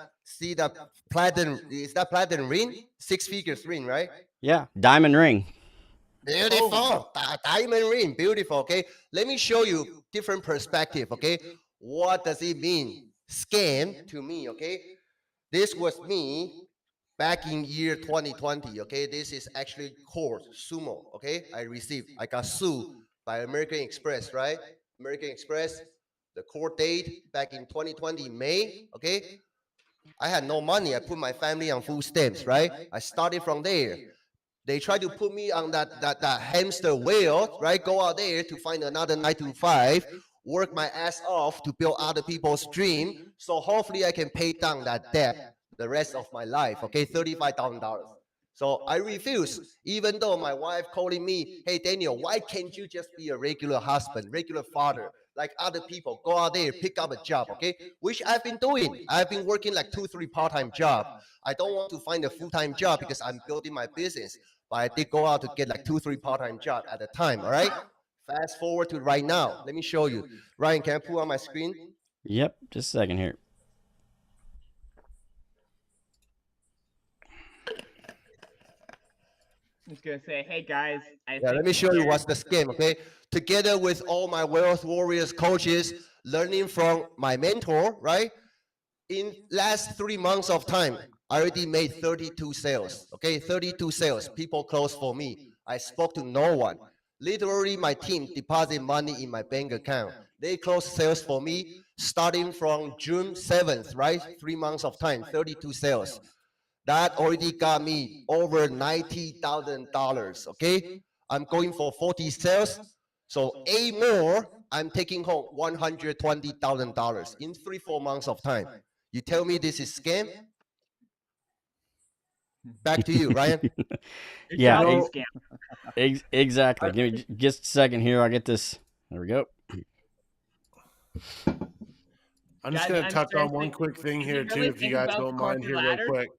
F: platinum, is that platinum ring? 6 figures ring, right?
C: Yeah, diamond ring.
F: Beautiful. Diamond ring. Beautiful. Okay. Let me show you different perspective. Okay. What does it mean? Scam to me. Okay. This was me back in year 2020. Okay. This is actually court sumo. Okay. I got sued by American Express, right? American Express, the court date back in 2020, May. Okay. I had no money. I put my family on food stamps, right? I started from there. They try to put me on that hamster wheel, right? Go out there to find another 9 to 5, work my ass off to build other people's dream. So hopefully I can pay down that debt the rest of my life, okay? $35,000. So I refuse, even though my wife calling me, hey, Daniel, why can't you just be a regular husband, regular father, like other people? Go out there, pick up a job, okay? Which I've been doing. I've been working like 2-3 part-time jobs. I don't want to find a full-time job because I'm building my business. But I did go out to get like 2-3 part-time jobs at a time, all right? Fast forward to right now. Let me show you. Ryan, can I pull on my screen?
C: Yep, just a second here.
B: I'm just gonna say, hey guys, I
F: Yeah,
B: think
F: let me show you
B: Jared-
F: what's the scam, okay? Together with all my Wealth Warriors coaches, learning from my mentor, right? In last 3 months of time, I already made 32 sales, okay? 32 sales. People close for me. I spoke to no one. Literally, my team deposit money in my bank account. They close sales for me starting from June 7th, right? 3 months of time, 32 sales. That already got me over $90,000. Okay, I'm going for 40 sales, so 8 more. I'm taking home $120,000 in 3-4 months of time. You tell me this is scam? Back to you, Ryan.
B: It's
C: Yeah,
B: probably a
D: No.
B: scam.
C: exactly. Give me just a second here. I'll get this. There we go.
D: I'm just
B: Guys,
D: going to
B: I'm
D: touch on one
B: seriously-
D: quick thing
B: if
D: here
B: you
D: too,
B: really
D: if you
B: think
D: guys
B: about
D: don't
B: the
D: mind
B: corporate
D: here real
B: ladder-
D: quick.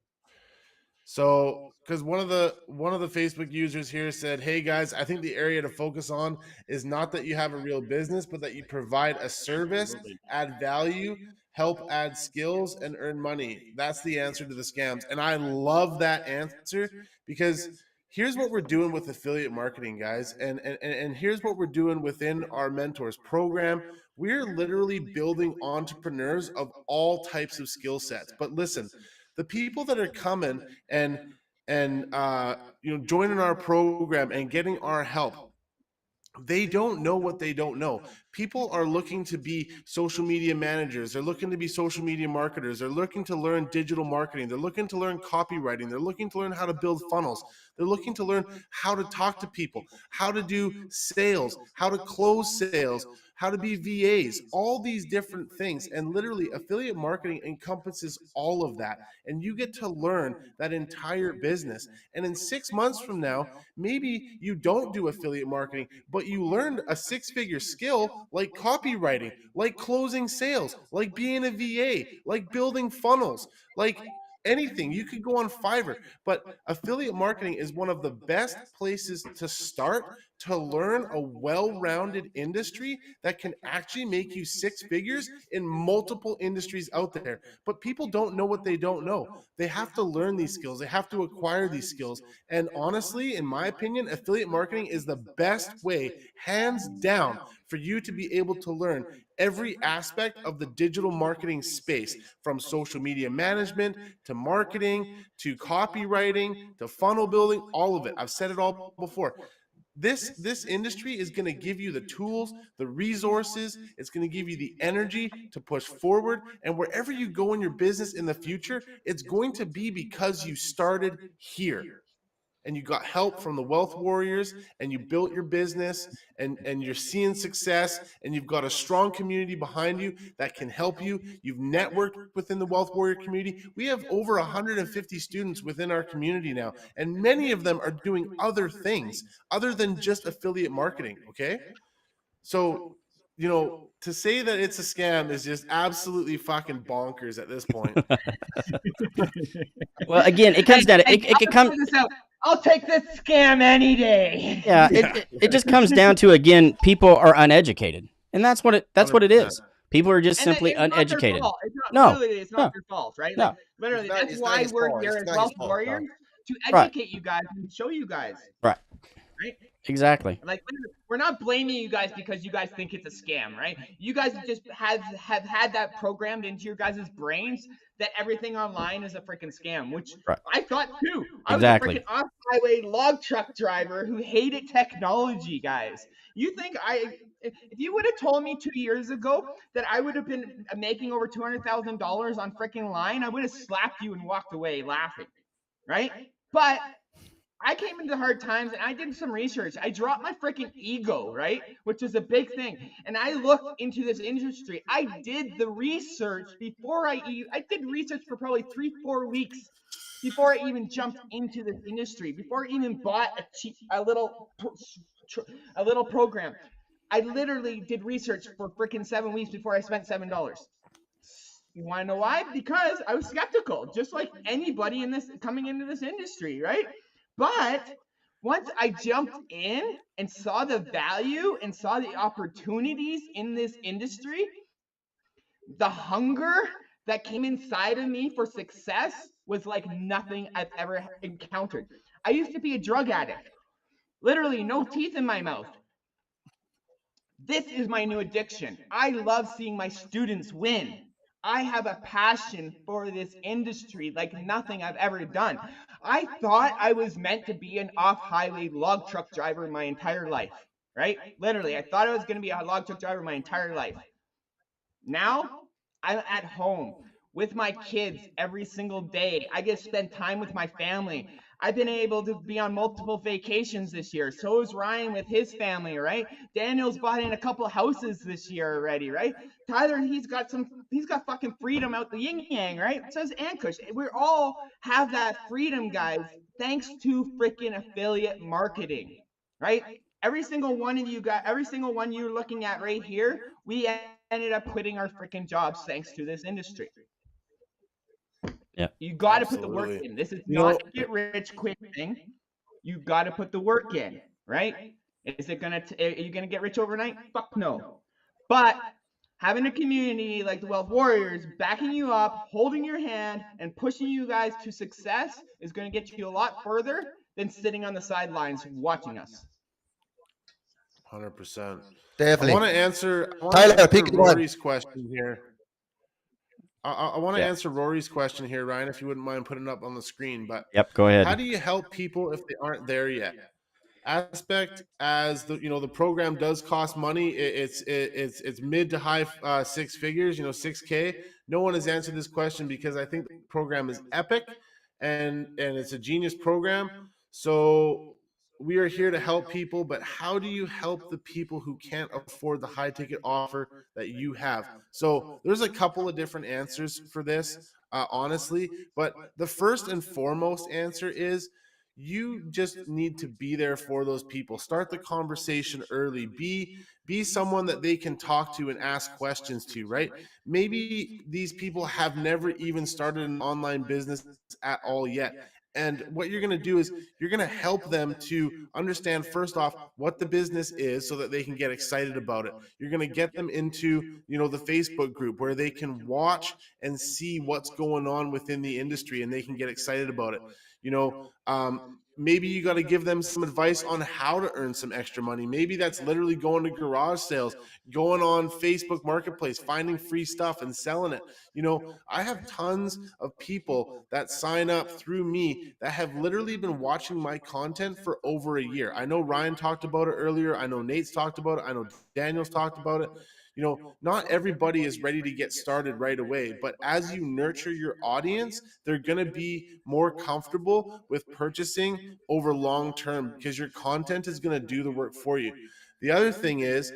D: So, because one of the Facebook users here said, "Hey guys, I think the area to focus on is not that you have a real business, but that you provide a service, add value, help add skills, and earn money. That's the answer to the scams." And I love that answer because here's what we're doing with affiliate marketing, guys, and here's what we're doing within our mentors program. We're literally building entrepreneurs of all types of skill sets. But listen, the people that are coming and joining our program and getting our help, they don't know what they don't know. People are looking to be social media managers. They're looking to be social media marketers. They're looking to learn digital marketing. They're looking to learn copywriting. They're looking to learn how to build funnels. They're looking to learn how to talk to people, how to do sales, how to close sales, how to be VAs, all these different things. And literally, affiliate marketing encompasses all of that. And you get to learn that entire business. And in 6 months from now, maybe you don't do affiliate marketing, but you learned a 6-figure skill like copywriting, like closing sales, like being a VA, like building funnels, like anything. You could go on Fiverr, but affiliate marketing is one of the best places to start to learn a well-rounded industry that can actually make you 6 figures in multiple industries out there. But people don't know what they don't know. They have to learn these skills. They have to acquire these skills. And honestly, in my opinion, affiliate marketing is the best way, hands down, for you to be able to learn every aspect of the digital marketing space, from social media management to marketing to copywriting to funnel building, all of it. I've said it all before. This industry is going to give you the tools, the resources. It's going to give you the energy to push forward. And wherever you go in your business in the future, it's going to be because you started here and you got help from the Wealth Warriors and you built your business and you're seeing success and you've got a strong community behind you that can help you. You've networked within the Wealth Warrior community. We have over 150 students within our community now, and many of them are doing other things other than just affiliate marketing, okay? So, to say that it's a scam is just absolutely fucking bonkers at this point.
C: Well, again, it comes down to it could come.
B: I'll take this scam any day.
C: Yeah, it just comes down to, again, people are uneducated, and that's what it is. People are just simply
B: it's not their
C: uneducated.
B: fault. It's not,
C: No,
B: literally, it's
C: no,
B: not their fault, right?
C: no.
B: Like literally,
F: It's not-
B: that's
F: it's not
B: why
F: his
B: we're
F: fault.
B: here
F: It's
B: as
F: not his
B: Wealth
F: fault,
B: Warriors
F: no.
B: to
C: Right.
B: educate you guys and show you guys.
C: Right.
B: Right?
C: Exactly.
B: Like we're not blaming you guys because you guys think it's a scam, right? You guys just have had that programmed into your guys' brains that everything online is a freaking scam, which
C: Right.
B: I thought too. I
C: Exactly.
B: was a freaking off-highway log truck driver who hated technology, guys. You think if you would have told me 2 years ago that I would have been making over $200,000 on freaking line, I would have slapped you and walked away laughing, right? But I came into hard times and I did some research. I dropped my freaking ego, right? Which is a big thing. And I looked into this industry. I did the research before I did research for probably 3-4 weeks before I even jumped into this industry, before I even bought a little program. I literally did research for freaking 7 weeks before I spent $7. You want to know why? Because I was skeptical, just like anybody in this coming into this industry, right? But Once I jumped in and saw the value and saw the opportunities in this industry, the hunger that came inside of me for success was like nothing I've ever encountered. I used to be a drug addict, literally no teeth in my mouth. This is my new addiction. I love seeing my students win. I have a passion for this industry like nothing I've ever done. I thought I was meant to be an off highway log truck driver my entire life, right? Literally, I thought I was going to be a log truck driver my entire life. Now, I'm at home with my kids every single day. I get to spend time with my family. I've been able to be on multiple vacations this year. So is Ryan with his family, right? Daniel's bought in a couple houses this year already, right? Tyler, he's got fucking freedom out the yin yang, right? So is Ankush. We all have that freedom, guys, thanks to freaking affiliate marketing, right? Every single one of you guys, every single one you're looking at right here, we ended up quitting our freaking jobs thanks to this industry.
C: Yeah.
B: You got to put the work
D: Absolutely.
B: in. This is
D: You
B: not
D: know,
B: a get rich quick thing. You got to put the work in, right? Is it gonna? Are you gonna get rich overnight? Fuck no. But having a community like the Wealth Warriors backing you up, holding your hand, and pushing you guys to success is going to get you a lot further than sitting on the sidelines watching us.
D: 100%.
F: Definitely.
D: I want to answer
F: Tyler, pick one.
D: Rory's question here. I want to answer Rory's question here, Ryan, if you wouldn't mind putting it up on the screen. But
C: Yep, go ahead.
D: how do you help people if they aren't there yet? Aspect as the program does cost money. It's mid to high six figures, 6K. No one has answered this question because I think the program is epic and it's a genius program. So we are here to help people, but how do you help the people who can't afford the high ticket offer that you have? So there's a couple of different answers for this, honestly, but the first and foremost answer is you just need to be there for those people. Start the conversation early. Be someone that they can talk to and ask questions to, right? Maybe these people have never even started an online business at all yet. And what you're going to do is you're going to help them to understand, first off, what the business is so that they can get excited about it. You're going to get them into, the Facebook group where they can watch and see what's going on within the industry and they can get excited about it. Maybe you got to give them some advice on how to earn some extra money. Maybe that's literally going to garage sales, going on Facebook Marketplace, finding free stuff and selling it. I have tons of people that sign up through me that have literally been watching my content for over a year. I know Ryan talked about it earlier. I know Nate's talked about it. I know Daniel's talked about it. Not everybody is ready to get started right away, but as you nurture your audience, they're going to be more comfortable with purchasing over long term because your content is going to do the work for you. The other thing is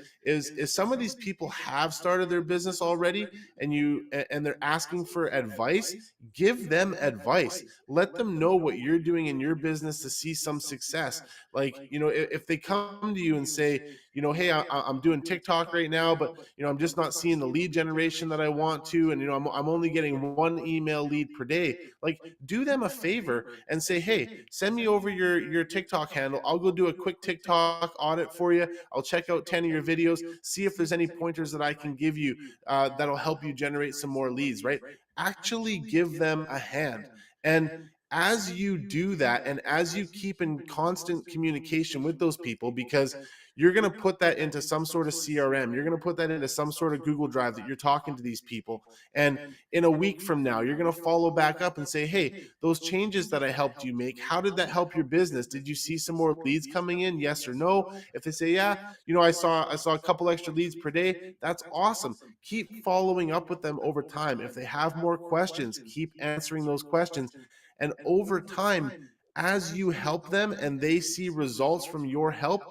D: some of these people have started their business already and they're asking for advice. Give them advice. Let them know what you're doing in your business to see some success. Like, if they come to you and say, hey, I'm doing TikTok right now, but I'm just not seeing the lead generation that I want to, and I'm only getting one email lead per day. Like, do them a favor and say, hey, send me over your TikTok handle. I'll go do a quick TikTok audit for you. I'll check out 10 of your videos, see if there's any pointers that I can give you that'll help you generate some more leads, right? Actually give them a hand. And as you do that, and as you keep in constant communication with those people, because you're going to put that into some sort of CRM. You're going to put that into some sort of Google Drive that you're talking to these people. And in a week from now, you're going to follow back up and say, hey, those changes that I helped you make, how did that help your business? Did you see some more leads coming in? Yes or no? If they say, yeah, I saw a couple extra leads per day, that's awesome. Keep following up with them over time. If they have more questions, keep answering those questions. And over time, as you help them and they see results from your help,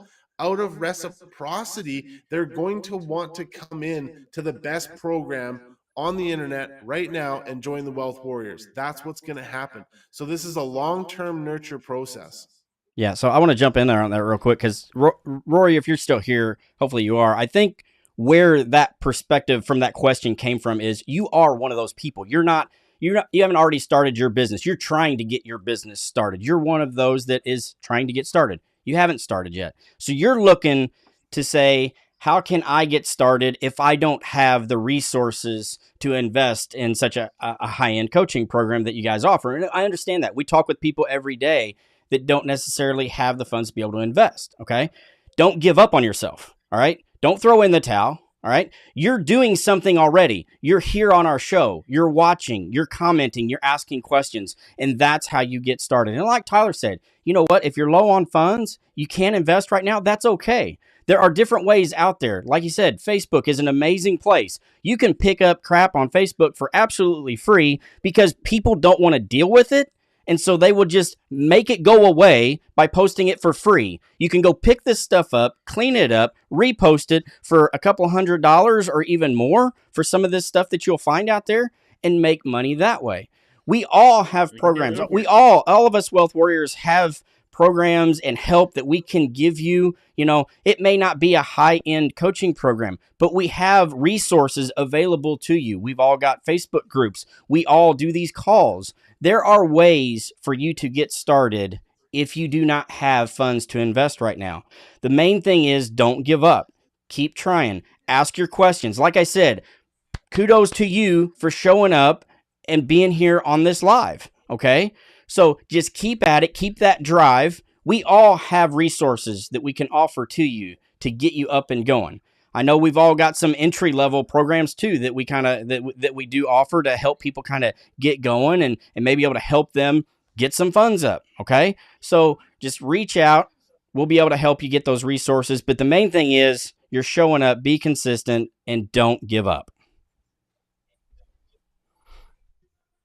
D: out of reciprocity, they're going to want to come in to the best program on the internet right now and join the Wealth Warriors. That's what's going to happen. So this is a long-term nurture process.
C: Yeah, so I want to jump in there on that real quick because Rory, if you're still here, hopefully you are. I think where that perspective from that question came from is you are one of those people. You're not You haven't already started your business. You're trying to get your business started. You're one of those that is trying to get started. You haven't started yet. So you're looking to say, how can I get started if I don't have the resources to invest in such a high-end coaching program that you guys offer? And I understand that. We talk with people every day that don't necessarily have the funds to be able to invest. Okay. Don't give up on yourself. All right. Don't throw in the towel. All right. You're doing something already. You're here on our show. You're watching, you're commenting, you're asking questions. And that's how you get started. And like Tyler said, you know what? If you're low on funds, you can't invest right now. That's okay. There are different ways out there. Like you said, Facebook is an amazing place. You can pick up crap on Facebook for absolutely free because people don't want to deal with it. And so they will just make it go away by posting it for free. You can go pick this stuff up, clean it up, repost it for a couple $100 or even more for some of this stuff that you'll find out there and make money that way. We all have programs. All of us wealth warriors have programs and help that we can give you. You know, it may not be a high-end coaching program, but we have resources available to you. We've all got Facebook groups. We all do these calls. There are ways for you to get started if you do not have funds to invest right now. The main thing is don't give up. Keep trying. Ask your questions. Like I said, kudos to you for showing up and being here on this live. Okay. So just keep at it. Keep that drive. We all have resources that we can offer to you to get you up and going. I know we've all got some entry level programs too that we kind of that we do offer to help people kind of get going and maybe able to help them get some funds up. Okay. So just reach out. We'll be able to help you get those resources. But the main thing is you're showing up, be consistent, and don't give up.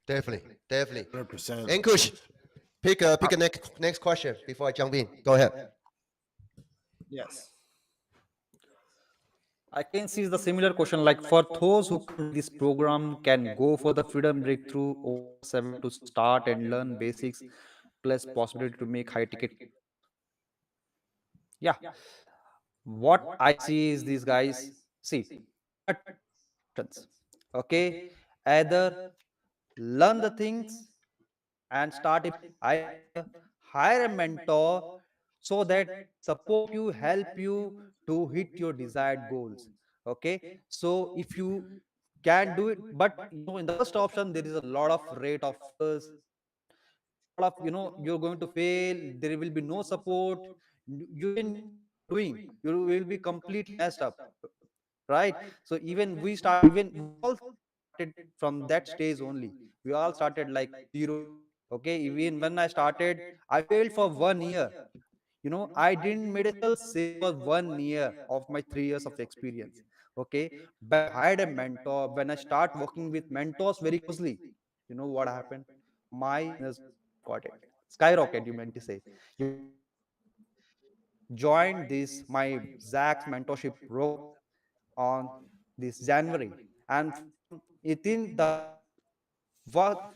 F: Definitely.
D: 100%.
F: Ankush, pick a next question before I jump in. Go ahead.
E: Yes. I can see the similar question like for those who come to this program can go for the freedom breakthrough or 7 to start and learn basics plus possibility to make high ticket. Yeah. What I see is these guys see there are options. Okay. Either learn the things and start it either hire a mentor so that support you help you to hit your desired goals. Okay, so if you can do it, but in the first option there is a lot of rate of failures, lot of you're going to fail, there will be no support, you even know what you're doing, you will be completely messed up, right? So even we all started from that stage only. We all started like zero. Okay, even when I started, I failed for 1 year. I didn't made a single sale for 1 year of my 3 years of experience. Okay, but I hired a mentor. When I start working with mentors very closely, you know what happened? My business got it skyrocket, you meant to say. I joined this my Zach's mentorship program on this January, and from within the what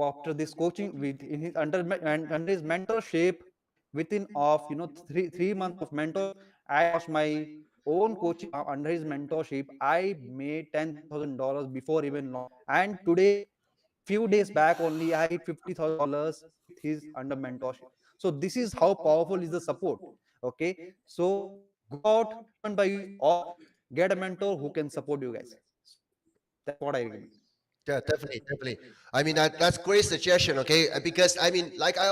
E: after this coaching with in his under his mentorship, within of 3 months of mentorship, I launched my own coaching under his mentorship. I made $10,000 before even launch, and today few days back only I hit $50,000 with his under mentorship. So this is how powerful is the support. Okay, so go out, learn by you, or get a mentor who can support you guys. So that's what I recommend.
F: Yeah, definitely. I mean, that's great suggestion, okay? Because I mean, like I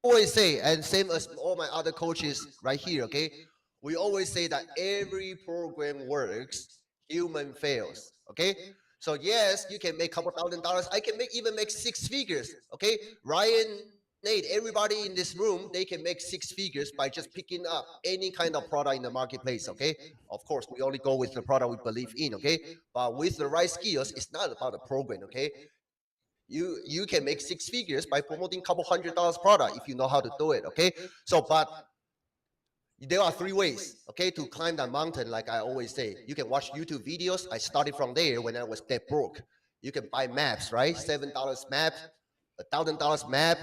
F: always say, and same as all my other coaches right here, okay? We always say that every program works, human fails, okay? So yes, you can make a couple $1,000. I can even make six figures, okay? Ryan, Nate, everybody in this room, they can make six figures by just picking up any kind of product in the marketplace, okay? Of course, we only go with the product we believe in, okay? But with the right skills, it's not about the program, okay? You can make six figures by promoting a couple $100 product if you know how to do it, okay? So, but there are three ways, okay, to climb that mountain. Like I always say, you can watch YouTube videos. I started from there when I was dead broke. You can buy maps, right? $7 map, $1,000 map.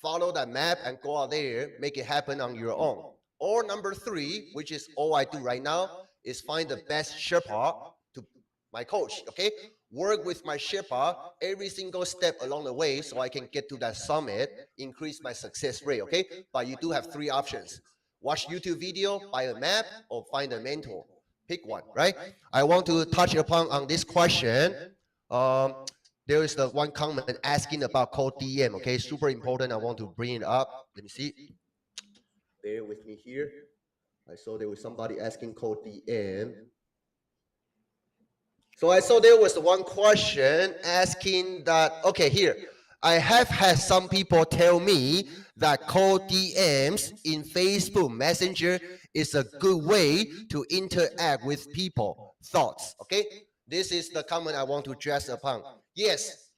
F: Follow that map and go out there, make it happen on your own. Or number three, which is all I do right now, is find the best Sherpa to my coach. Okay, work with my Sherpa every single step along the way so I can get to that summit, increase my success rate, okay? But you do have three options. Watch YouTube video, buy a map, or find a mentor. Pick one, right? I want to touch upon on this question. Um, there is the one comment asking about code DM, okay? Super important. I want to bring it up. Let me see. Bear with me here. I saw there was somebody asking code DM. So I saw there was one question asking that, okay, here, I have had some people tell me that cold DMs in Facebook Messenger is a good way to interact with people. Thoughts, okay? This is the comment I want to address upon. Yes,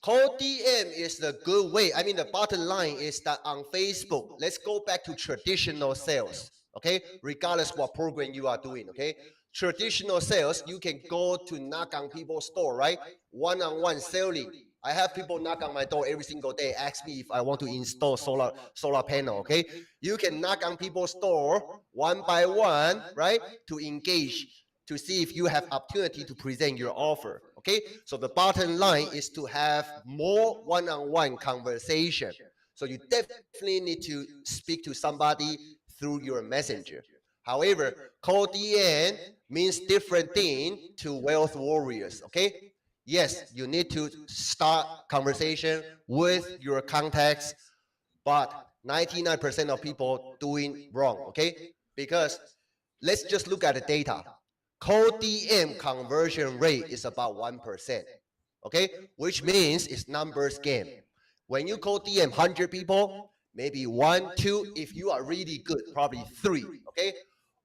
F: cold DM is the good way. I mean, the bottom line is that on Facebook, let's go back to traditional sales, okay? Regardless what program you are doing, okay? Traditional sales, you can go to knock on people's door, right? One-on-one selling. I have people knock on my door every single day, ask me if I want to install solar panel, okay? You can knock on people's door one by one, right? To engage, to see if you have opportunity to present your offer, okay? So the bottom line is to have more one-on-one conversation. So you definitely need to speak to somebody through your messenger. However, cold DM means different thing to wealth warriors, okay? Yes, you need to start conversation with your contacts, but 99% of people doing wrong, okay? Because let's just look at the data. Cold DM conversion rate is about 1%, okay? Which means it's numbers game. When you cold DM 100 people, maybe one, two, if you are really good, probably three, okay?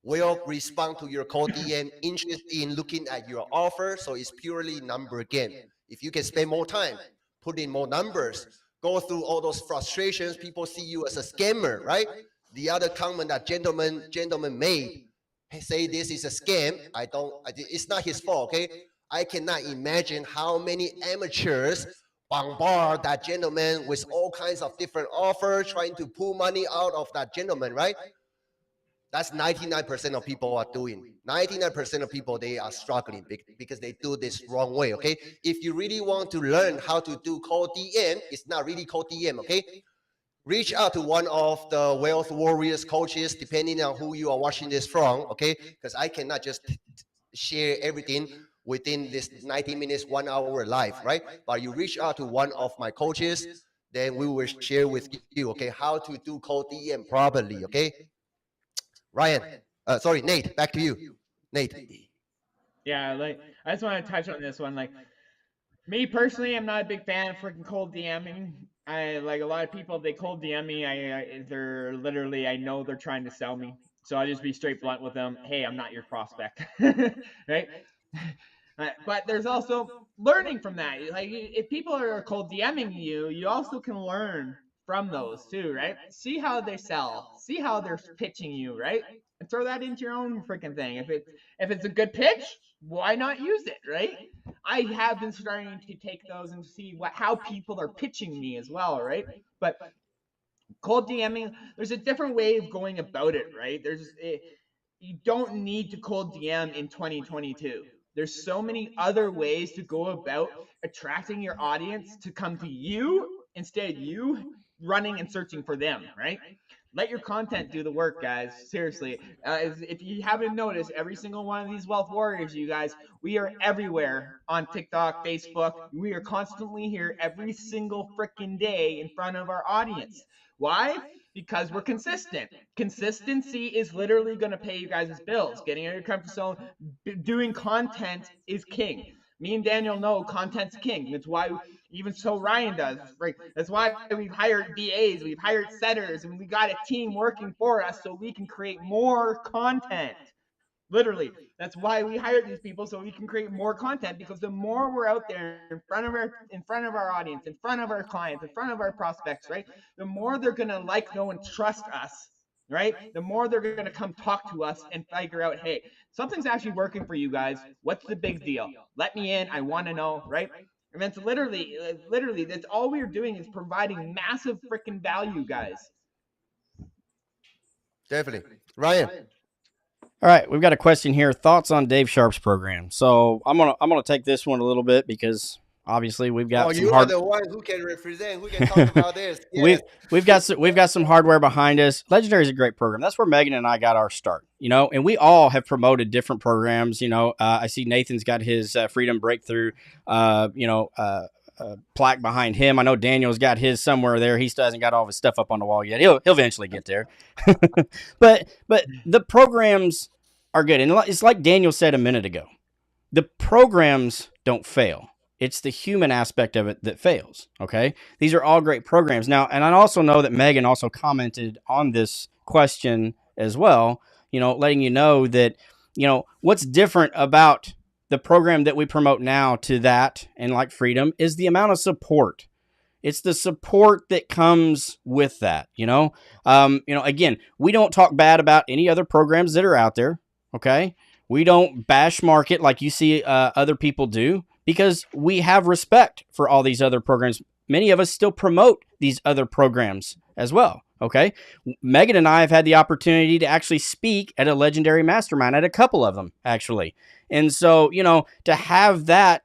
F: Will respond to your cold DM, interested in looking at your offer, so it's purely number game. If you can spend more time, put in more numbers, go through all those frustrations, people see you as a scammer, right? The other comment that gentleman made, say this is a scam. It's not his fault, okay? I cannot imagine how many amateurs bombard that gentleman with all kinds of different offers, trying to pull money out of that gentleman, right? That's 99% of people are doing. 99% of people, they are struggling because they do this wrong way, okay? If you really want to learn how to do cold DM, it's not really cold DM, okay? Reach out to one of the wealth warriors coaches, depending on who you are watching this from, okay? Because I cannot just share everything within this 90 minutes, 1 hour live, right? But you reach out to one of my coaches, then we will share with you, okay, how to do cold DM properly, okay? Ryan, sorry, Nate, back to you. Nate.
B: Yeah, like I just want to touch on this one. Like me personally, I'm not a big fan of freaking cold DMing. I like a lot of people. They cold DM me. They're literally. I know they're trying to sell me. So I'll just be straight blunt with them. Hey, I'm not your prospect, right? But there's also learning from that. Like if people are cold DMing you, you also can learn from those too, right? See how they sell. See how they're pitching you, right? And throw that into your own freaking thing. If it's a good pitch, why not use it, right? I have been starting to take those and see how people are pitching me as well, right? But cold DMing, there's a different way of going about it, right? You don't need to cold DM in 2022. There's so many other ways to go about attracting your audience to come to you instead of you running and searching for them, right? Let your content do the work, guys. Seriously. If you haven't noticed, every single one of these wealth warriors, you guys, we are everywhere on TikTok, Facebook. We are constantly here every single freaking day in front of our audience. Why? Because we're consistent. Consistency is literally going to pay you guys' bills. Getting out of your comfort zone, doing content is king. Me and Daniel know content's king. That's why even so Ryan does. Right? That's why we've hired BAs, we've hired setters, and we got a team working for us so we can create more content. Literally, that's why we hired these people so we can create more content. Because the more we're out there in front of our audience, in front of our clients, in front of our prospects, right? The more they're gonna like, know, and trust us, right? The more they're gonna come talk to us and figure out, hey, something's actually working for you guys. What's the big deal? Let me in. I want to know, right? And that's literally, that's all we're doing is providing massive freaking value, guys.
F: Definitely. Ryan.
C: All right, we've got a question here. Thoughts on Dave Sharp's program? So I'm gonna take this one a little bit because obviously we've got
F: Oh,
C: some
F: you are
C: hard.
F: the one who can represent, who can talk about this.
C: we
F: Yes.
C: we've got some hardware behind us. Legendary is a great program. That's where Megan and I got our start. And we all have promoted different programs. I see Nathan's got his Freedom Breakthrough. Plaque behind him. I know Daniel's got his somewhere there. He still hasn't got all of his stuff up on the wall yet. He'll eventually get there. but the programs are good, and it's like Daniel said a minute ago. The programs don't fail. It's the human aspect of it that fails. Okay, these are all great programs now, and I also know that Megan also commented on this question as well. Letting you know that what's different about the program that we promote now to that and like Freedom is the amount of support. It's the support that comes with that. Again, we don't talk bad about any other programs that are out there. Okay, we don't bash market like you see other people do because we have respect for all these other programs. Many of us still promote these other programs as well. Okay, Megan and I have had the opportunity to actually speak at a Legendary Mastermind at a couple of them actually, and so to have that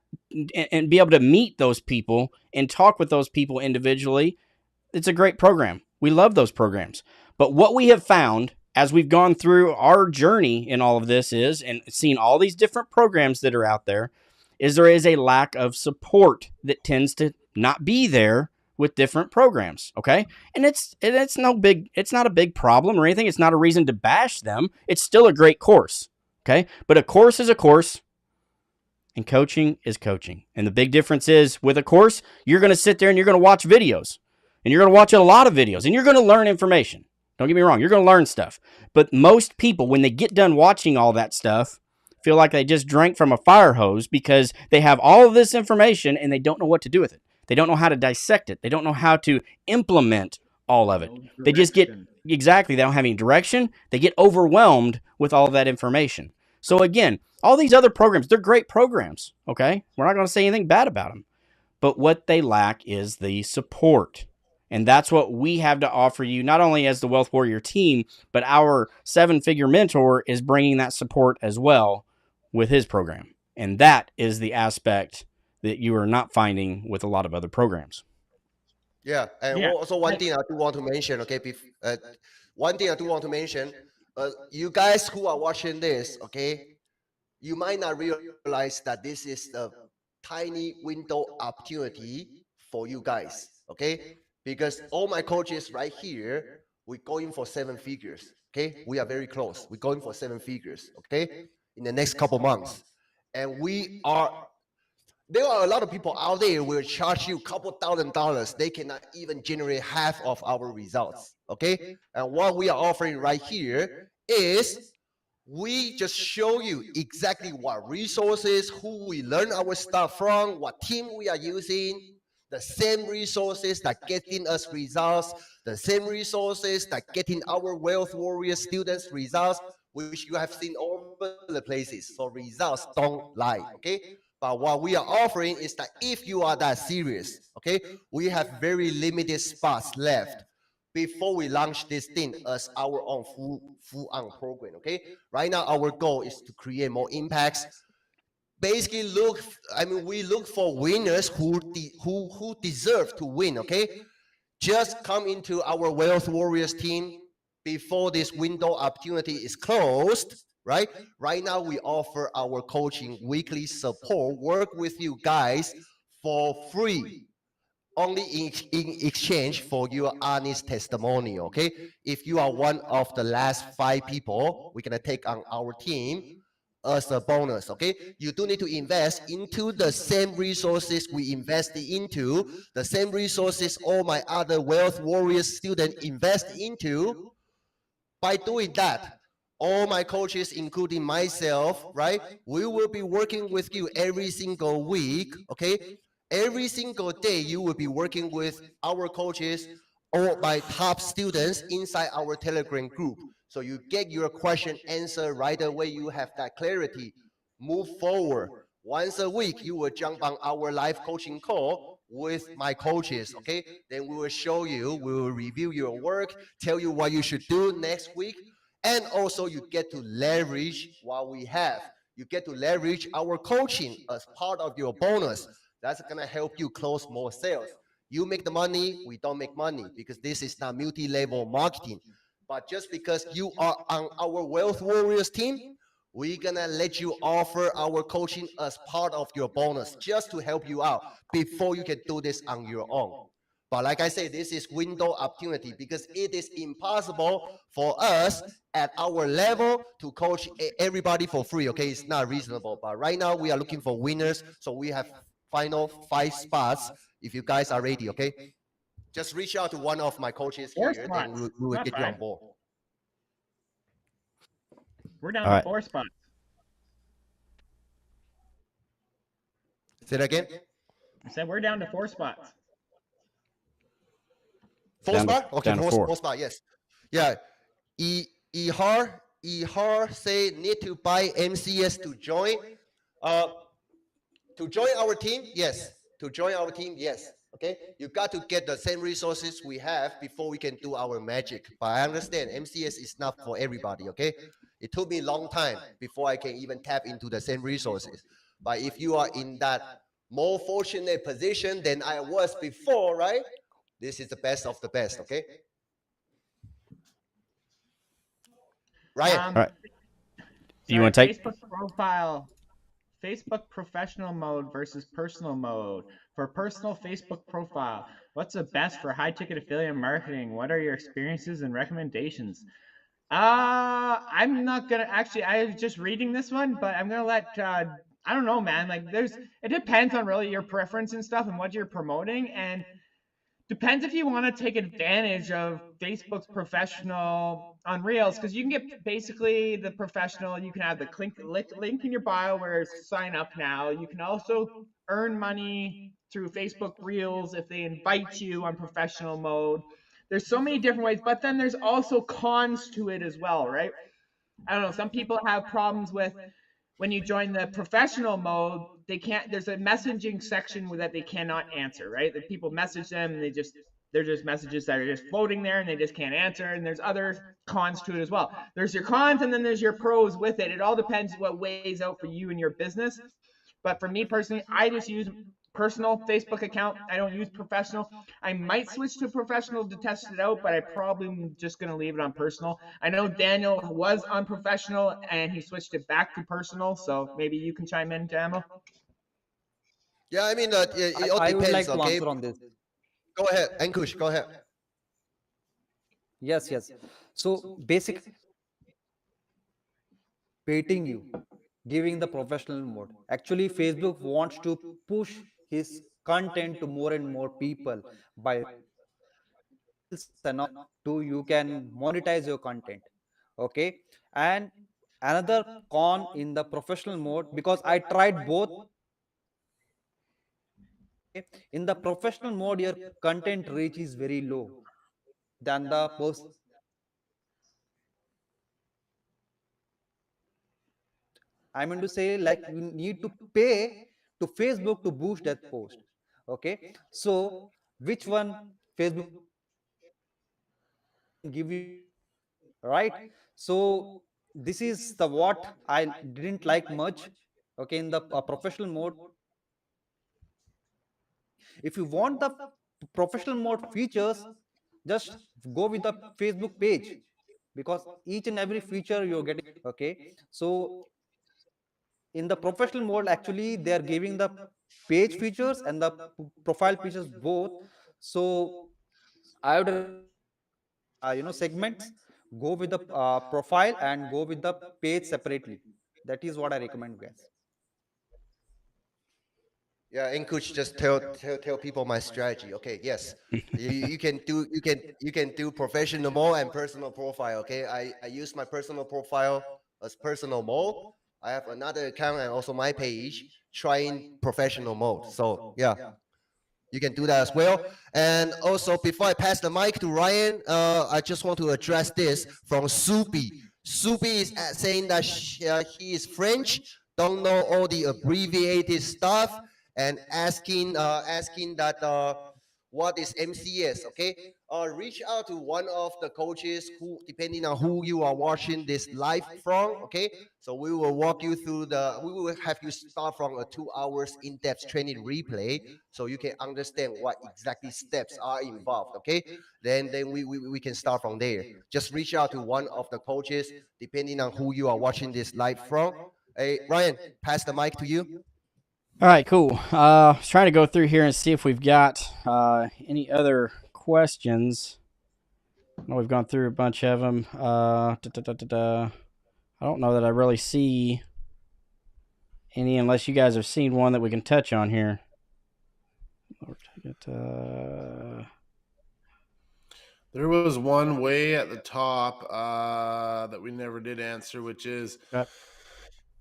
C: and be able to meet those people and talk with those people individually, it's a great program. We love those programs. But what we have found as we've gone through our journey in all of this and seen all these different programs that are out there is a lack of support that tends to not be there with different programs. Okay. And it's not a big problem or anything. It's not a reason to bash them. It's still a great course. Okay. But a course is a course. And coaching is coaching. And the big difference is with a course, you're going to sit there and you're going to watch videos. And you're going to watch a lot of videos. And you're going to learn information. Don't get me wrong. You're going to learn stuff. But most people, when they get done watching all that stuff, feel like they just drank from a fire hose because they have all of this information and they don't know what to do with it. They don't know how to dissect it. They don't know how to implement all of it. They just get, exactly, they don't have any direction. They get overwhelmed with all of that information. So again, all these other programs, they're great programs, okay? We're not going to say anything bad about them. But what they lack is the support. And that's what we have to offer you, not only as the Wealth Warrior team, but our 7-figure mentor is bringing that support as well with his program. And that is the aspect that you are not finding with a lot of other programs.
F: Yeah, and also one thing I do want to mention, okay, you guys who are watching this, okay, you might not realize that this is a tiny window opportunity for you guys, okay? Because all my coaches right here, we're going for 7 figures, okay? We are very close. We're going for 7 figures, okay? In the next couple months. And there are a lot of people out there will charge you a couple $1,000. They cannot even generate half of our results, okay? And what we are offering right here is we just show you exactly what resources, who we learn our stuff from, what team we are using, the same resources that getting us results, the same resources that getting our Wealth Warrior students results, which you have seen all over the places. So results don't lie, okay? But what we are offering is that if you are that serious, okay, we have very limited spots left before we launch this thing as our own full-on program, okay? Right now, our goal is to create more impacts. Basically, we look for winners who deserve to win, okay? Just come into our Wealth Warriors team before this window opportunity is closed, right? Right now, we offer our coaching weekly support, work with you guys for free. Only in exchange for your honest testimony, okay? If you are one of the last 5 people, we're gonna take on our team as a bonus, okay? You do need to invest into the same resources we invested into, the same resources all my other Wealth Warriors students invest into. By doing that, all my coaches, including myself, right? We will be working with you every single week, okay? Every single day, you will be working with our coaches or my top students inside our Telegram group. So you get your question answered right away. You have that clarity. Move forward. Once a week, you will jump on our live coaching call with my coaches, okay? Then we will show you, we will review your work, tell you what you should do next week. And also you get to leverage what we have. You get to leverage our coaching as part of your bonus. That's gonna help you close more sales. You make the money, we don't make money because this is not multi-level marketing. But just because you are on our Wealth Warriors team, we're gonna let you offer our coaching as part of your bonus just to help you out before you can do this on your own. But like I say, this is window opportunity because it is impossible for us at our level to coach everybody for free. Okay, it's not reasonable. But right now we are looking for winners, so we have final 5 spots. If you guys are ready, okay, just reach out to one of my coaches
B: Four
F: here, then
B: spots.
F: we will
B: Not
F: get you on
B: bad.
F: board.
B: We're down
C: All
B: to
C: right.
B: 4 spots.
F: Say that again.
B: I said we're down to 4 spots.
F: Four
C: Down to-
F: spot? Okay,
C: down to four.
F: four spot, yes. Yeah. Ihar say need to buy MCS to join. Uh, to join our team, yes. To join our team, yes. Okay, you got to get the same resources we have before we can do our magic. But I understand MCS is not for everybody. Okay, it took me a long time before I can even tap into the same resources. But if you are in that more fortunate position than I was before, right? This is the best of the best. Okay, Ryan.
C: All right. You
B: Sorry,
C: want to take?
B: Facebook profile, Facebook professional mode versus personal mode. For personal Facebook profile, what's the best for high ticket affiliate marketing? What are your experiences and recommendations? I'm not gonna actually. I was just reading this one, but I'm gonna let. I don't know, man. Like, it depends on really your preference and stuff and what you're promoting, and depends if you want to take advantage of Facebook's professional on Reels, because you can get basically the professional. You can have the link in your bio where it's sign up now. You can also earn money through Facebook Reels if they invite you on professional mode. There's so many different ways, but then there's also cons to it as well, right? I don't know. Some people have problems with when you join the professional mode, they can't. There's a messaging section that they cannot answer, right? The people message them, and they're just messages that are just floating there, and they just can't answer. And there's other cons to it as well. There's your cons, and then there's your pros with it. It all depends what weighs out for you and your business. But for me personally, I just use personal Facebook account. I don't use professional. I might switch to professional to test it out, but I probably am just going to leave it on personal. I know Daniel was on professional and he switched it back to personal, so maybe you can chime in, Daniel.
F: Yeah, I mean, it all
E: I would like
F: depends.
E: to
F: Okay,
E: answer on this.
F: go ahead, Ankush. Go ahead.
E: Yes, yes. So basic baiting you, giving the professional mode. Actually, Facebook wants to push his content to more and more people by reels and all to you can monetize your content. Okay. And another con in the professional mode, because I tried both. Okay, in the professional mode, your content reach is very low than the person. I mean to say, like, you need to pay to Facebook to boost that post. Okay, so which one Facebook can give you, right? So this is the what I didn't like much. Okay, in the professional mode, if you want the professional mode features, just go with the Facebook page, because each and every feature you're getting. Okay, so in the professional mode, actually they are giving the page features and the profile features both. So I would segments, go with the profile and go with the page separately. That is what I recommend, guys.
F: Yeah, Ankush, just tell people my strategy. Okay, yes, you can do professional mode and personal profile. Okay, I use my personal profile as personal mode. I have another account and also my page trying professional mode. So yeah, you can do that as well. And also, before I pass the mic to Ryan, I just want to address this from Supi. Supi is saying that he is French, don't know all the abbreviated stuff, and asking that what is MCS? Okay, reach out to one of the coaches who, depending on who you are watching this live from. Okay, so we will walk you through we will have you start from a 2 hours in-depth training replay, so you can understand what exactly steps are involved. Okay, then we can start from there. Just reach out to one of the coaches, depending on who you are watching this live from. Hey, Ryan, pass the mic to you.
C: All right, cool. I was trying to go through here and see if we've got any other questions. I know we've gone through a bunch of them. I don't know that I really see any, unless you guys have seen one that we can touch on here.
D: There was one way at the top that we never did answer, which is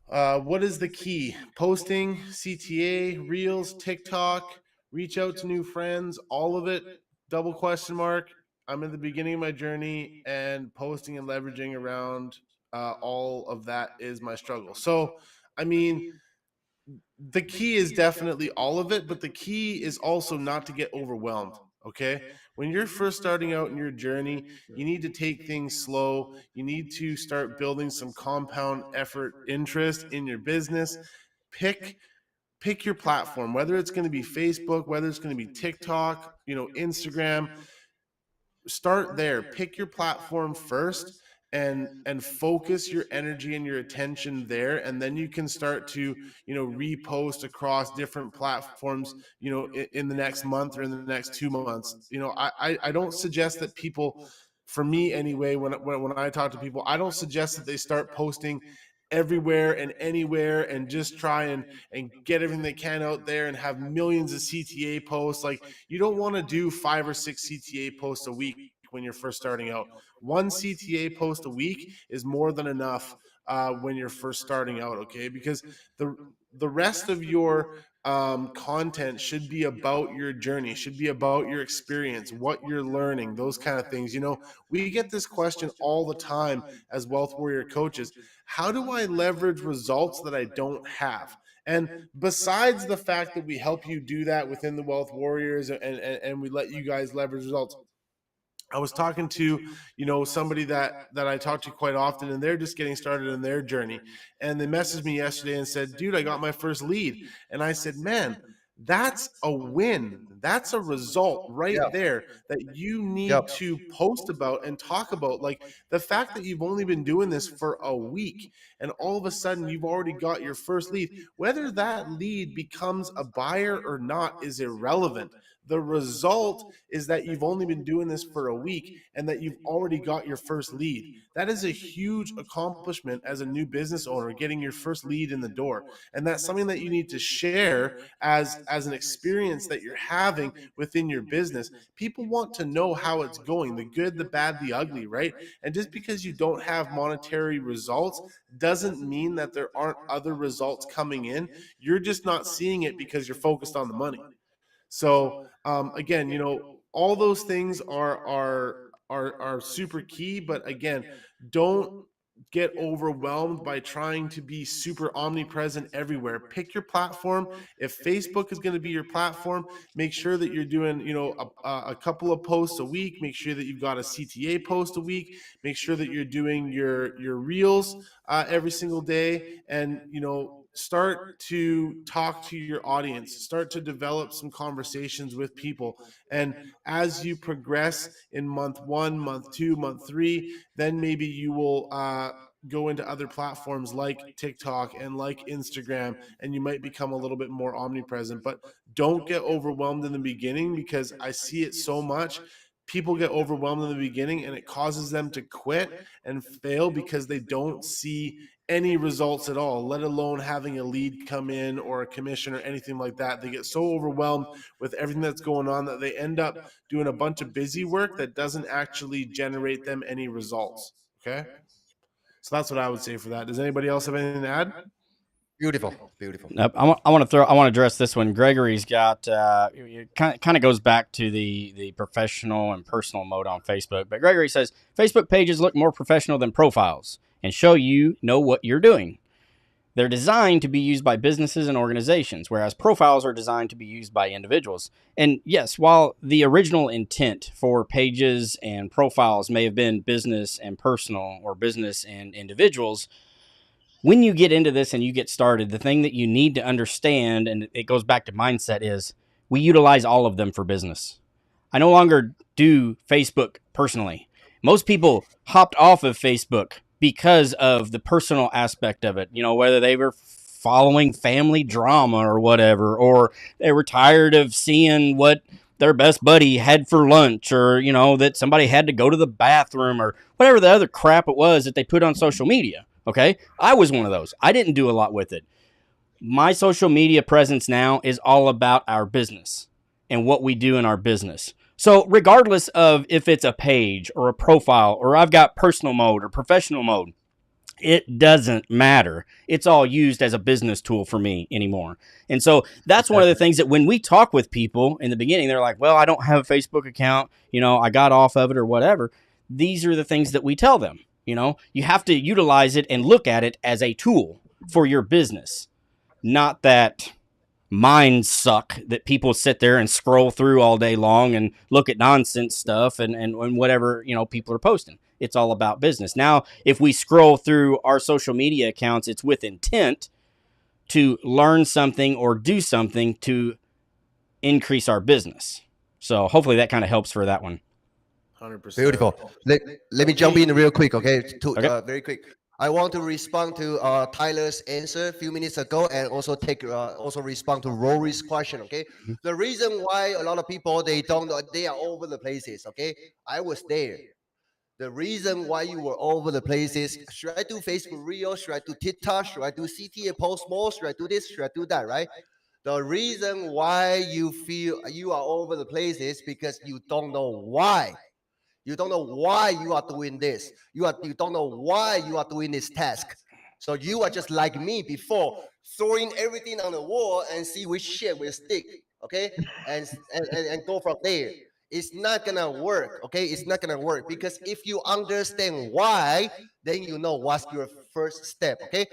D: what is the key? Posting, CTA, Reels, TikTok, reach out to new friends, all of it, double question mark. I'm in the beginning of my journey, and posting and leveraging around all of that is my struggle. So, I mean, the key is definitely all of it, but the key is also not to get overwhelmed. Okay. When you're first starting out in your journey, you need to take things slow. You need to start building some compound effort interest in your business. Pick your platform, whether it's going to be Facebook, whether it's going to be TikTok, Instagram. Start there. Pick your platform first, and focus your energy and your attention there, and then you can start to repost across different platforms in the next month or in the next 2 months. I don't suggest that people, for me anyway, when I talk to people, I don't suggest that they start posting everywhere and anywhere and just try and get everything they can out there and have millions of CTA posts. Like, you don't want to do 5 or 6 CTA posts a week when you're first starting out. One CTA post a week is more than enough when you're first starting out. Okay, because the rest of your content should be about your journey, should be about your experience, what you're learning, those kind of things. We get this question all the time as Wealth Warrior coaches: how do I leverage results that I don't have? And besides the fact that we help you do that within the Wealth Warriors, and we let you guys leverage results, I was talking to, somebody that I talk to quite often, and they're just getting started in their journey. And they messaged me yesterday and said, dude, I got my first lead. And I said, man, that's a win. That's a result right there that you need to post about and talk about. Like, the fact that you've only been doing this for a week, and all of a sudden you've already got your first lead. Whether that lead becomes a buyer or not is irrelevant. The result is that you've only been doing this for a week and that you've already got your first lead. That is a huge accomplishment as a new business owner, getting your first lead in the door. And that's something that you need to share as an experience that you're having within your business. People want to know how it's going, the good, the bad, the ugly, right? And just because you don't have monetary results doesn't mean that there aren't other results coming in. You're just not seeing it because you're focused on the money. So again, all those things are super key. But again, don't get overwhelmed by trying to be super omnipresent everywhere. Pick your platform. If Facebook is going to be your platform, make sure that you're doing a couple of posts a week. Make sure that you've got a CTA post a week. Make sure that you're doing your reels every single day, and start to talk to your audience, start to develop some conversations with people. And as you progress in month 1, month 2, month 3, then maybe you will go into other platforms like TikTok and like Instagram, and you might become a little bit more omnipresent. But don't get overwhelmed in the beginning, because I see it so much. People get overwhelmed in the beginning, and it causes them to quit and fail because they don't see any results at all, let alone having a lead come in or a commission or anything like that. They get so overwhelmed with everything that's going on that they end up doing a bunch of busy work that doesn't actually generate them any results. Okay, so that's what I would say for that. Does anybody else have anything to add?
F: Beautiful.
C: Nope. I want to address this one. Gregory's got it kind of goes back to the professional and personal mode on Facebook. But Gregory says Facebook pages look more professional than profiles and show you know what you're doing. They're designed to be used by businesses and organizations, whereas profiles are designed to be used by individuals. And yes, while the original intent for pages and profiles may have been business and personal or business and individuals, when you get into this and you get started, the thing that you need to understand, and it goes back to mindset, is we utilize all of them for business. I no longer do Facebook personally. Most people hopped off of Facebook because of the personal aspect of it, whether they were following family drama or whatever, or they were tired of seeing what their best buddy had for lunch, or, that somebody had to go to the bathroom, or whatever the other crap it was that they put on social media. Okay. I was one of those. I didn't do a lot with it. My social media presence now is all about our business and what we do in our business. So regardless of if it's a page or a profile, or I've got personal mode or professional mode, it doesn't matter. It's all used as a business tool for me anymore. And so that's one of the things that when we talk with people in the beginning, they're like, well, I don't have a Facebook account. I got off of it or whatever. These are the things that we tell them. You have to utilize it and look at it as a tool for your business, not that mind suck that people sit there and scroll through all day long and look at nonsense stuff and whatever, people are posting. It's all about business. Now, if we scroll through our social media accounts, it's with intent to learn something or do something to increase our business. So hopefully that kind of helps for that one.
D: 100%.
F: Beautiful. Let me jump in real quick, okay?
C: Okay.
F: Very quick. I want to respond to Tyler's answer a few minutes ago, and also also respond to Rory's question. Okay, the reason why a lot of people they are over the places. Okay, I was there. The reason why you were over the places. Should I do Facebook Reel? Should I do TikTok? Should I do CTA post more? Should I do this? Should I do that? Right? The reason why you feel you are over the place is because you don't know why. You don't know why you are doing this. You don't know why you are doing this task. So you are just like me before, throwing everything on the wall and see which shit will stick. Okay, and go from there. It's not gonna work. Okay, it's not gonna work because if you understand why, then you know what's your first step. Okay,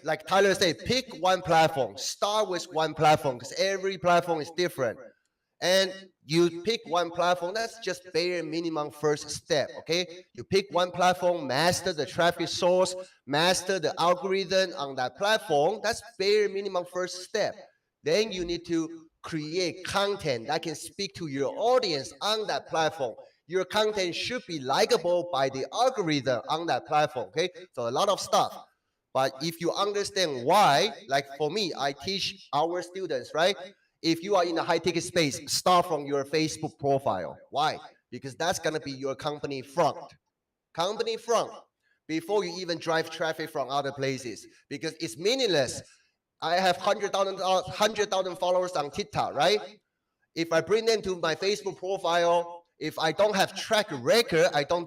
F: like Tyler said, pick one platform. Start with one platform because every platform is different. And you pick one platform. That's just bare minimum first step. Okay, you pick one platform, master the traffic source, master the algorithm on that platform. That's bare minimum first step. Then you need to create content that can speak to your audience on that platform. Your content should be likable by the algorithm on that platform. Okay, so a lot of stuff. But if you understand why, like for me, I teach our students, right? If you are in a high ticket space, start from your Facebook profile. Why? Because that's gonna be your company front. Company front. Before you even drive traffic from other places. Because it's meaningless. I have 100,000 followers on TikTok, right? If I bring them to my Facebook profile, if I don't have track record, I don't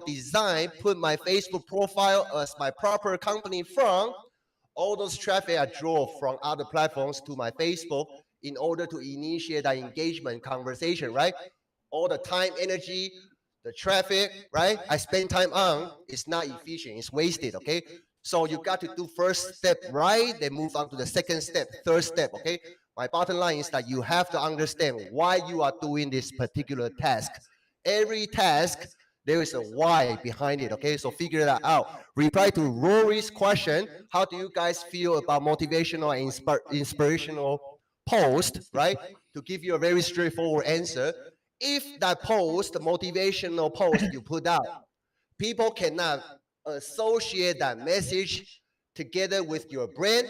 F: put my Facebook profile as my proper company front, all those traffic I drove from other platforms to my Facebook in order to initiate that engagement conversation, right? All the time, energy, the traffic, right? I spend time on, it's not efficient, it's wasted, okay? So you got to do first step right, then move on to the second step, third step, okay? My bottom line is that you have to understand why you are doing this particular task. Every task, there is a why behind it, okay? So figure that out. Reply to Rory's question, how do you guys feel about motivational and inspirational post, right? To give you a very straightforward answer, if that post, the motivational post you put out, people cannot associate that message together with your brand,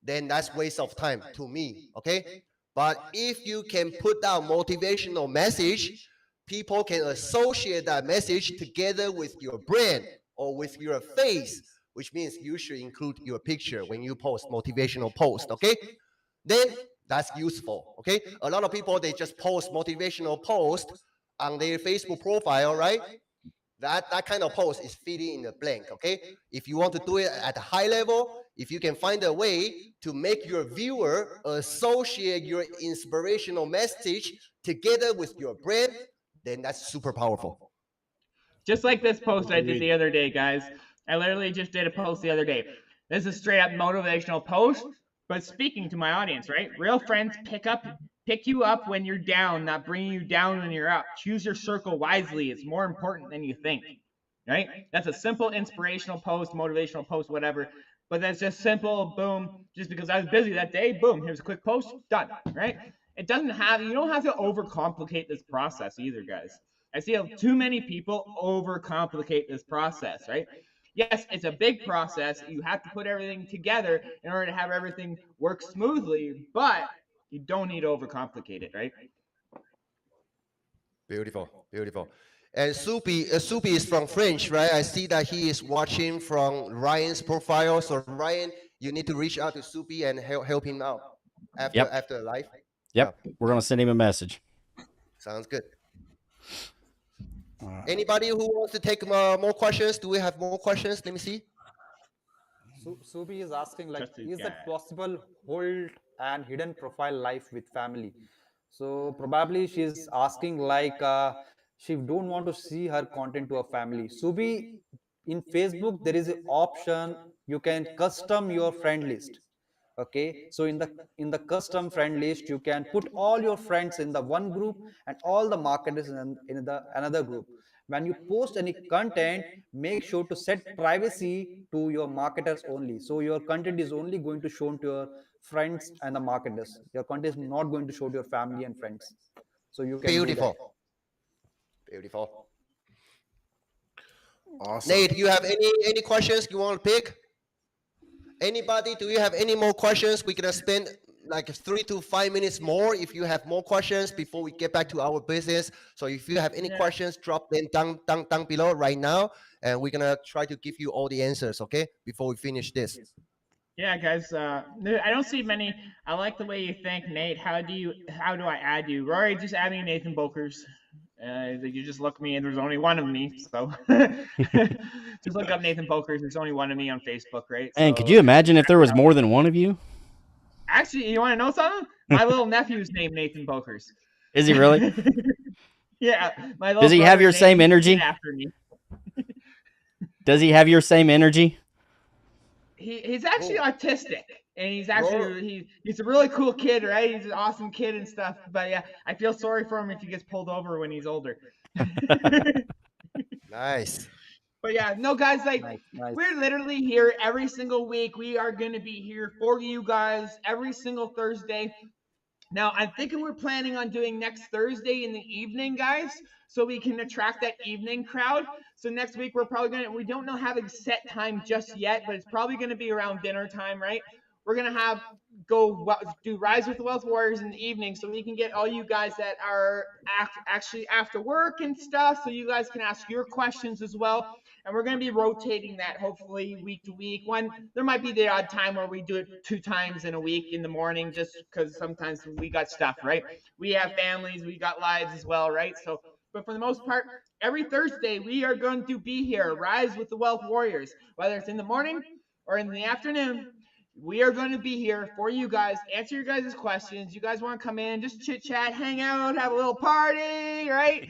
F: then that's waste of time to me, okay? But if you can put out motivational message, people can associate that message together with your brand or with your face, which means you should include your picture when you post motivational post, okay? Then that's useful, okay? A lot of people, they just post motivational post on their Facebook profile, right? That kind of post is filling in the blank, okay? If you want to do it at a high level, if you can find a way to make your viewer associate your inspirational message together with your brand, then that's super powerful.
B: Just like this post I did the other day, guys. I literally just did a post the other day. This is straight up motivational post, but speaking to my audience, right? Real friends pick you up when you're down, not bringing you down when you're up. Choose your circle wisely. It's more important than you think, right? That's a simple inspirational post, motivational post, whatever. But that's just simple, boom. Just because I was busy that day, boom, here's a quick post, done, right? It doesn't have, you don't have to overcomplicate this process either, guys. I see too many people overcomplicate this process, right? Yes, it's a big process. You have to put everything together in order to have everything work smoothly, but you don't need to overcomplicate it, right?
F: Beautiful, beautiful. And Supi is from French, right? I see that he is watching from Ryan's profile. So Ryan, you need to reach out to Supi and help him out
C: Yep.
F: after the live.
C: Yep. We're gonna send him a message.
F: Sounds good. Anybody who wants to take more questions? Do we have more questions? Let me see.
E: Subi is asking like,
B: Just to
E: is
B: get
E: it possible hold and hidden profile life with family? So probably she's asking like she don't want to see her content to her family. Subi, in Facebook there is an option you can custom your friend list. Okay, so in the custom friend list you can put all your friends in the one group and all the marketers in the another group. When you post any content, make sure to set privacy to your marketers only, so your content is only going to show to your friends and the marketers. Your content is not going to show to your family and friends, so you can do that.
F: Beautiful, beautiful.
D: Awesome.
F: Nate, you have any questions you want to pick? Anybody? Do you have any more questions? We're gonna spend like 3 to 5 minutes more if you have more questions before we get back to our business. So if you have any questions, drop them down below right now, and we're gonna try to give you all the answers. Okay, before we finish this.
B: Yeah, guys. I don't see many. I like the way you think, Nate. How do I add you? Rory, just add me Nathan Bokers. You just look me, and there's only one of me. So just look up Nathan Bokers. There's only one of me on Facebook, right?
C: And could
B: So
C: you imagine if there was more than one of you?
B: actually, you want to know something? My little nephew's named Nathan Bokers.
C: Is he really?
B: Yeah, my little
C: Does he have
B: brother
C: your same
B: named
C: energy?
B: it after me.
C: Does he have your same energy?
B: He's actually autistic, and he's a really cool kid, right? He's an awesome kid and stuff. But yeah, I feel sorry for him if he gets pulled over when he's older.
F: Nice.
B: But yeah, no, guys, like
E: Nice.
B: we're literally here every single week. We are going to be here for you guys every single Thursday. Now, I'm thinking we're planning on doing next Thursday in the evening, guys, so we can attract that evening crowd. So next week we don't know having set time just yet, but it's probably gonna be around dinner time, right? We're gonna do Rise with the Wealth Warriors in the evening, so we can get all you guys that are actually after work and stuff, so you guys can ask your questions as well. And we're going to be rotating that hopefully week to week. There might be the odd time where we do it 2 times in a week in the morning, just because sometimes we got stuff, right? We have families, we got lives as well, right? So, but for the most part, every Thursday we are going to be here, Rise with the Wealth Warriors, whether it's in the morning or in the afternoon. We are going to be here for you guys, answer your guys' questions. You guys want to come in, just chit chat, hang out, have a little party, right?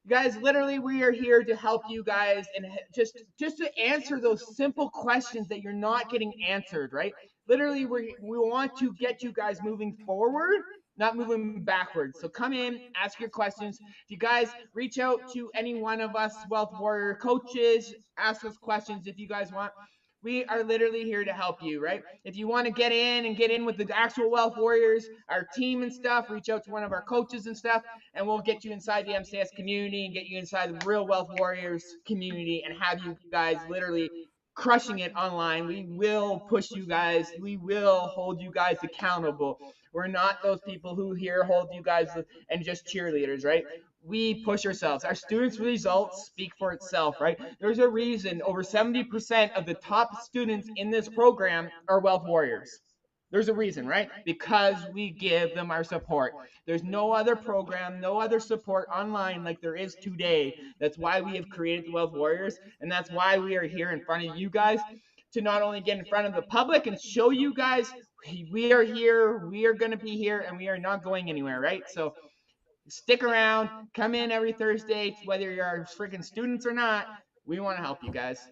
B: Guys, literally we are here to help you guys and just to answer those simple questions that you're not getting answered, right? Literally we want to get you guys moving forward, not moving backwards. So come in, ask your questions. If you guys reach out to any one of us Wealth Warrior coaches, ask us questions if you guys want. We are literally here to help you, right? If you want to get in with the actual Wealth Warriors, our team and stuff, reach out to one of our coaches and stuff, and we'll get you inside the MCS community and get you inside the real Wealth Warriors community and have you guys literally crushing it online. We will push you guys. We will hold you guys accountable. We're not those people who here hold you guys and just cheerleaders, right? We push ourselves. Our students' results speak for itself, right? There's a reason over 70% of the top students in this program are Wealth Warriors. There's a reason, right? Because we give them our support. There's no other program, no other support online like there is today. That's why we have created the Wealth Warriors, and that's why we are here in front of you guys to not only get in front of the public and show you guys we are here, we are going to be here, and we are not going anywhere, right? So stick around, come in every Thursday, whether you're freaking students or not. We want to help you guys.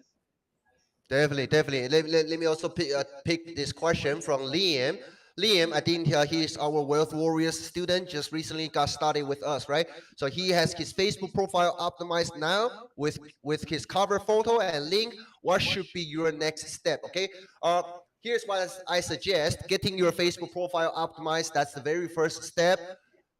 F: Definitely. Let me also pick this question from Liam. Liam, I think he is our Wealth Warriors student, just recently got started with us, right? So he has his Facebook profile optimized now with his cover photo and link. What should be your next step? Okay. Here's what I suggest: getting your Facebook profile optimized. That's the very first step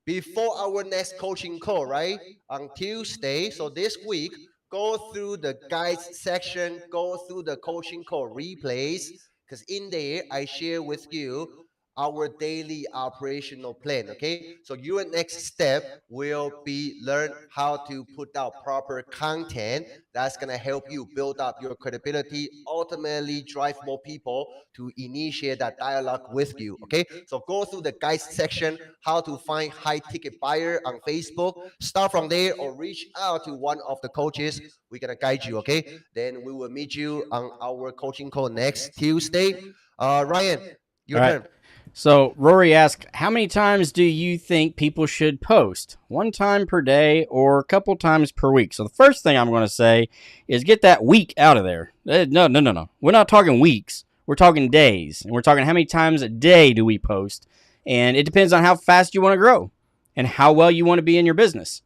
F: before our next coaching call, right? On Tuesday. So this week, go through the guides section, go through the coaching call replays, because in there I share with you our daily operational plan. Okay, so your next step will be learn how to put out proper content that's going to help you build up your credibility, ultimately drive more people to initiate that dialogue with you. Okay, so go through the guides section, how to find high ticket buyer on Facebook. Start from there or reach out to one of the coaches. We're going to guide you. Okay, then we will meet you on our coaching call next Tuesday. Ryan, your
C: All right.
F: turn.
C: So Rory asked, how many times do you think people should post? One time per day or a couple times per week? So the first thing I'm going to say is get that week out of there. No. We're not talking weeks. We're talking days. And we're talking how many times a day do we post? And it depends on how fast you want to grow and how well you want to be in your business.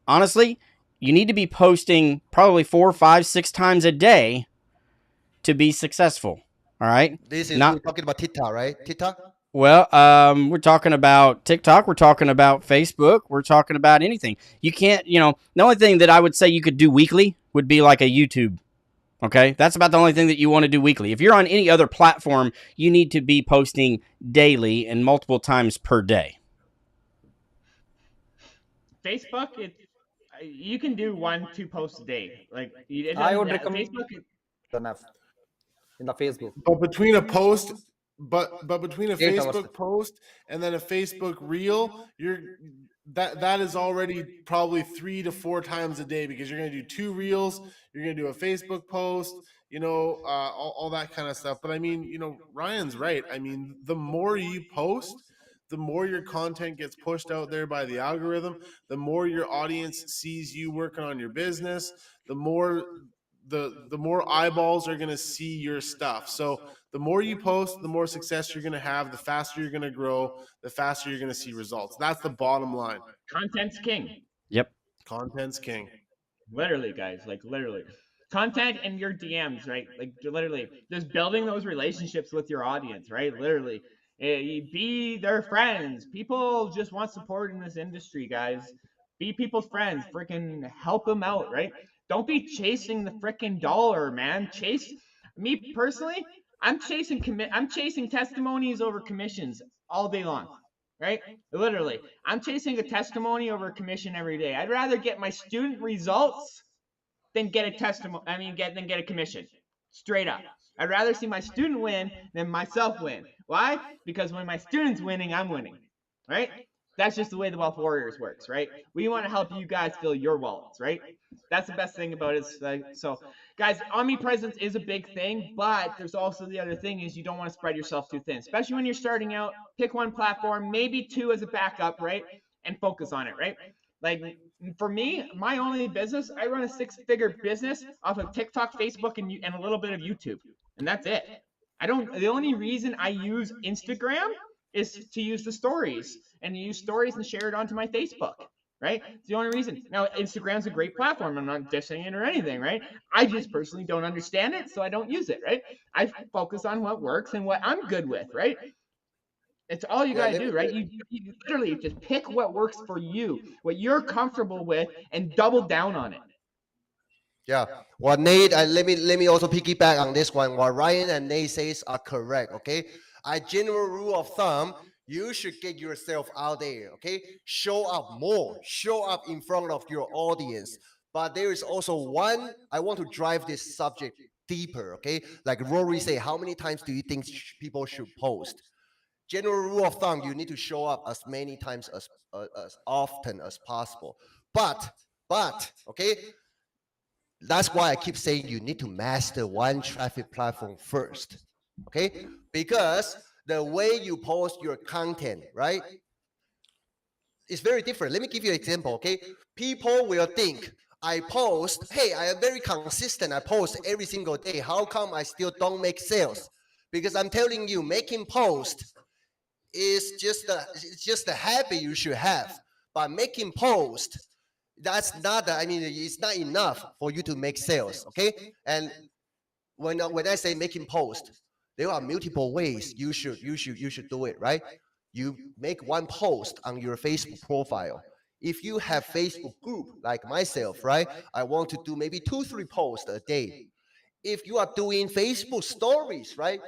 C: Honestly, you need to be posting probably 4, 5, 6 times a day to be successful. All right?
F: This is we're
C: Not
F: talking about Tita, right? Tita.
C: Well, we're talking about TikTok. We're talking about Facebook. We're talking about anything. You can't, the only thing that I would say you could do weekly would be like a YouTube. Okay. That's about the only thing that you want to do weekly. If you're on any other platform, you need to be posting daily and multiple times per day.
B: Facebook, it's you can do 1, 2 posts a day. Like it
E: I
B: doesn't.
E: would recommend
B: Facebook.
E: enough in the Facebook.
D: But between a post, but between a
E: 8 hours.
D: Facebook post and then a Facebook reel, that is already probably 3 to 4 times a day, because you're going to do 2 reels, you're going to do a Facebook post, all that kind of stuff. But I mean, Ryan's right. I mean, the more you post, the more your content gets pushed out there by the algorithm, the more your audience sees you working on your business, the more the more eyeballs are going to see your stuff. So the more you post, the more success you're going to have, the faster you're going to grow, the faster you're going to see results. That's the bottom line.
B: Content's king.
C: Yep.
D: Content's king.
B: Literally, guys, like literally. Content in your DMs, right? Like literally, just building those relationships with your audience, right? Literally, be their friends. People just want support in this industry, guys. Be people's friends. Freaking help them out, right? Don't be chasing the freaking dollar, man. Chase me personally. I'm chasing testimonies over commissions all day long, right? Literally, I'm chasing a testimony over a commission every day. I'd rather get my student results than get a testimony. Than get a commission. Straight up. I'd rather see my student win than myself win. Why? Because when my student's winning, I'm winning. Right? That's just the way the Wealth Warriors works, right? We want to help you guys fill your wallets, right? That's the best thing about it. So, guys, omnipresence is a big thing, but there's also the other thing is you don't want to spread yourself too thin, especially when you're starting out. Pick one platform, maybe 2 as a backup, right? And focus on it, right? Like for me, my only business, I run a 6-figure business off of TikTok, Facebook, and a little bit of YouTube, and that's it. I don't. The only reason I use Instagram is to use the stories and use stories and share it onto my Facebook. Right? It's the only reason. Now, Instagram's a great platform. I'm not dissing it or anything, right? I just personally don't understand it, so I don't use it, right? I focus on what works and what I'm good with, right? It's all you
F: Yeah,
B: gotta do, right? You literally just pick what works for you, what you're comfortable with, and double down on it.
F: yeah. What Nate, let me also piggyback on this one. What Ryan and Nate says are correct. Okay, a general rule of thumb: you should get yourself out there. Okay, show up more, show up in front of your audience. But there is also one. I want to drive this subject deeper. Okay, like Rory say, how many times do you think people should post? General rule of thumb: you need to show up as many times as often as possible. But okay, that's why I keep saying you need to master one traffic platform first. Okay, because the way you post your content, right, is very different. Let me give you an example. Okay, people will think, I post, hey, I am very consistent. I post every single day. How come I still don't make sales? Because I'm telling you, making post is just a habit you should have. But making post, that's not, I mean, it's not enough for you to make sales. Okay. And when I say making post, there are multiple ways you should do it, right? You make one post on your Facebook profile. If you have Facebook group like myself, right? I want to do maybe 2 3 posts a day. If you are doing Facebook stories, right?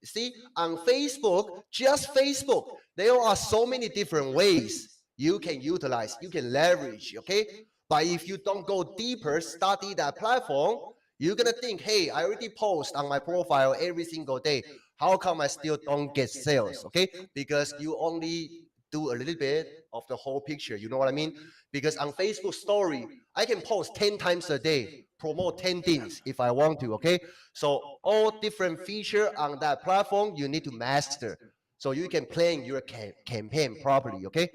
F: See, on Facebook, just Facebook, there are so many different ways you can utilize, you can leverage, okay? But if you don't go deeper, study that platform, you're gonna think, hey, I already post on my profile every single day. How come I still don't get sales? Okay, because you only do a little bit of the whole picture. You know what I mean? Because on Facebook story, I can post 10 times a day, promote 10 things if I want to. Okay, so all different feature on that platform you need to master, so you can plan your campaign properly. Okay,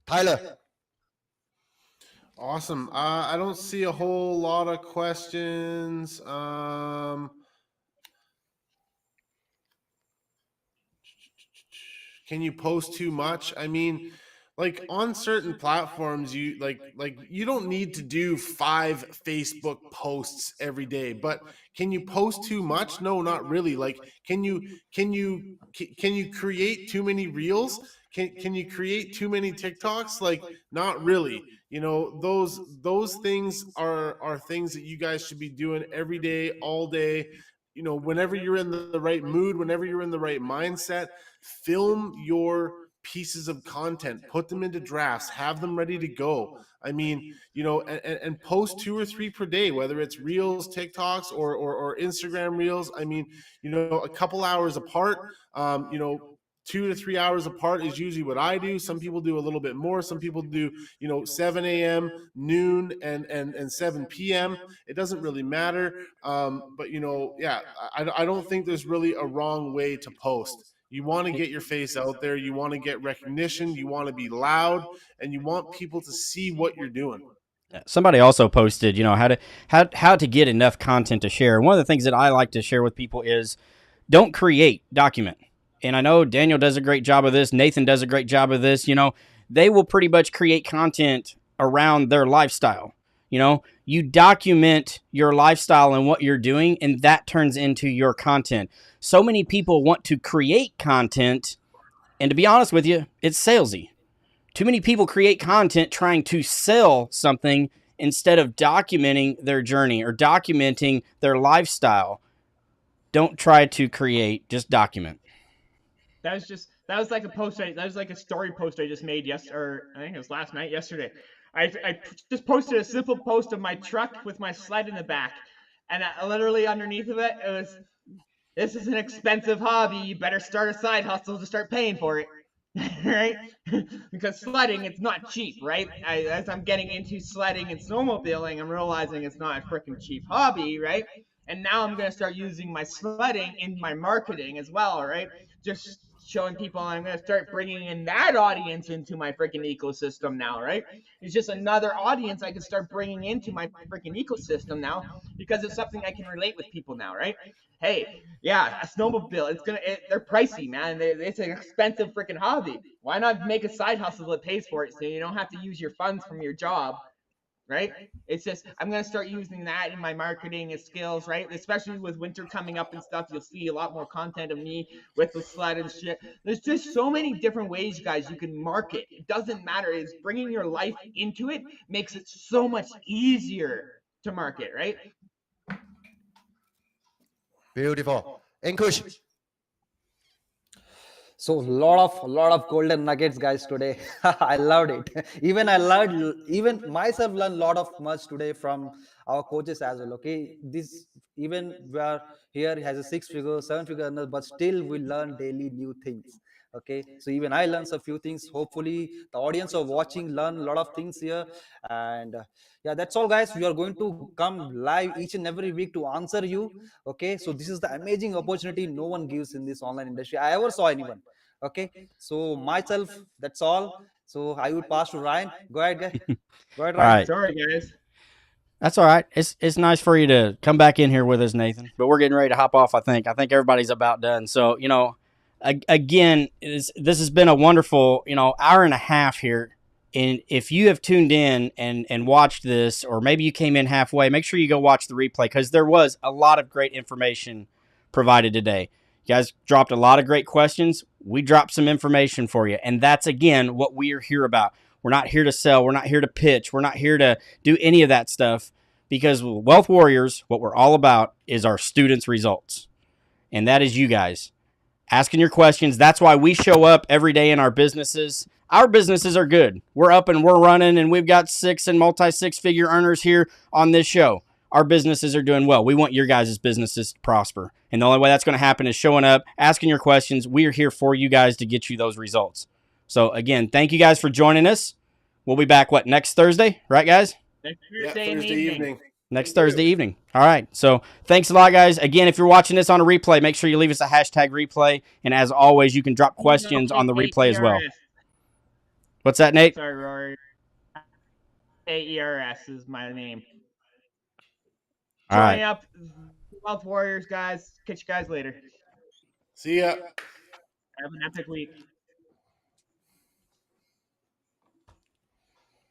F: Tyler.
D: Awesome. I don't see a whole lot of questions. Can you post too much? I mean, like on certain platforms, you like you don't need to do 5 Facebook posts every day, but can you post too much? No, not really. Like, can you create too many reels? Can you create too many TikToks? Like, not really. You know, those things are things that you guys should be doing every day, all day. You know, whenever you're in the right mood, whenever you're in the right mindset, film your pieces of content, put them into drafts, have them ready to go. I mean, you know, and post 2 or 3 per day, whether it's reels, TikToks, or Instagram reels. I mean, you know, a couple hours apart. You know, 2 to 3 hours apart is usually what I do. Some people do a little bit more. Some people do, you know, 7 a.m., noon, and 7 p.m. It doesn't really matter. But you know, yeah, I don't think there's really a wrong way to post. You want to get your face out there. You want to get recognition. You want to be loud, and you want people to see what you're doing.
C: Somebody also posted, you know, how to get enough content to share. One of the things that I like to share with people is don't create, document. And I know Daniel does a great job of this. Nathan does a great job of this. You know, they will pretty much create content around their lifestyle. You know, you document your lifestyle and what you're doing, and that turns into your content. So many people want to create content, and to be honest with you, it's salesy. Too many people create content trying to sell something instead of documenting their journey or documenting their lifestyle. Don't try to create, just document.
B: That was like a post that was like a story post I just made or I think it was last night, yesterday. I just posted a simple post of my truck with my sled in the back, and literally underneath of it, it was, "This is an expensive hobby. You better start a side hustle to start paying for it." Right? Because sledding, it's not cheap, right? As I'm getting into sledding and snowmobiling, I'm realizing it's not a freaking cheap hobby, right? And now I'm going to start using my sledding in my marketing as well, right? Just showing people, I'm going to start bringing in that audience into my freaking ecosystem now, right? It's just another audience I can start bringing into my freaking ecosystem now because it's something I can relate with people now, right? Hey, yeah, a snowmobile. They're pricey, man. It's an expensive freaking hobby. Why not make a side hustle that pays for it so you don't have to use your funds from your job, right? It's just I'm gonna start using that in my marketing and skills, right? Especially with winter coming up and stuff, you'll see a lot more content of me with the sled and shit. There's just so many different ways, guys, you can market. It doesn't matter. It's bringing your life into it makes it so much easier to market, right?
F: Beautiful. Ankush.
E: So lot of golden nuggets, guys, today. I loved it. Even myself learned a lot of much today from our coaches as well. Okay, this, even we are here has a 6 figure, 7 figure earner, but still we learn daily new things. Okay, so even I learned a few things. Hopefully the audience are watching learn a lot of things here. And yeah, that's all, guys. We are going to come live each and every week to answer you. Okay, so this is the amazing opportunity no one gives in this online industry I ever saw anyone. Okay, so myself, that's all. So I would pass to Ryan. Go ahead, guy. Go ahead,
C: All
E: Ryan.
C: right.
B: Sorry, guys.
C: That's all right. It's nice for you to come back in here with us, Nathan. But we're getting ready to hop off. I think everybody's about done. So again, this has been a wonderful hour and a half here. And if you have tuned in and watched this, or maybe you came in halfway, make sure you go watch the replay because there was a lot of great information provided today. You guys dropped a lot of great questions. We dropped some information for you, and that's again what we are here about. We're not here to sell. We're not here to pitch. We're not here to do any of that stuff because Wealth Warriors, what we're all about is our students' results. And that is you guys asking your questions. That's why we show up every day in our businesses. Our businesses are good. We're up and we're running, and we've got six figure earners here on this show. Our businesses are doing well. We want your guys' businesses to prosper. And the only way that's going to happen is showing up, asking your questions. We are here for you guys to get you those results. So, again, thank you guys for joining us. We'll be back, next Thursday? Right, guys?
B: Next
D: Yeah,
B: Thursday in the evening.
C: Next Thursday evening. All right. So thanks a lot, guys. Again, if you're watching this on a replay, make sure you leave us a hashtag replay. And as always, you can drop questions on the replay as well. What's that, Nate?
B: Sorry, Rory. AERS is my name.
C: All right.
B: Join up, Wealth Warriors, guys. Catch you guys later.
D: See ya.
B: Have an epic week.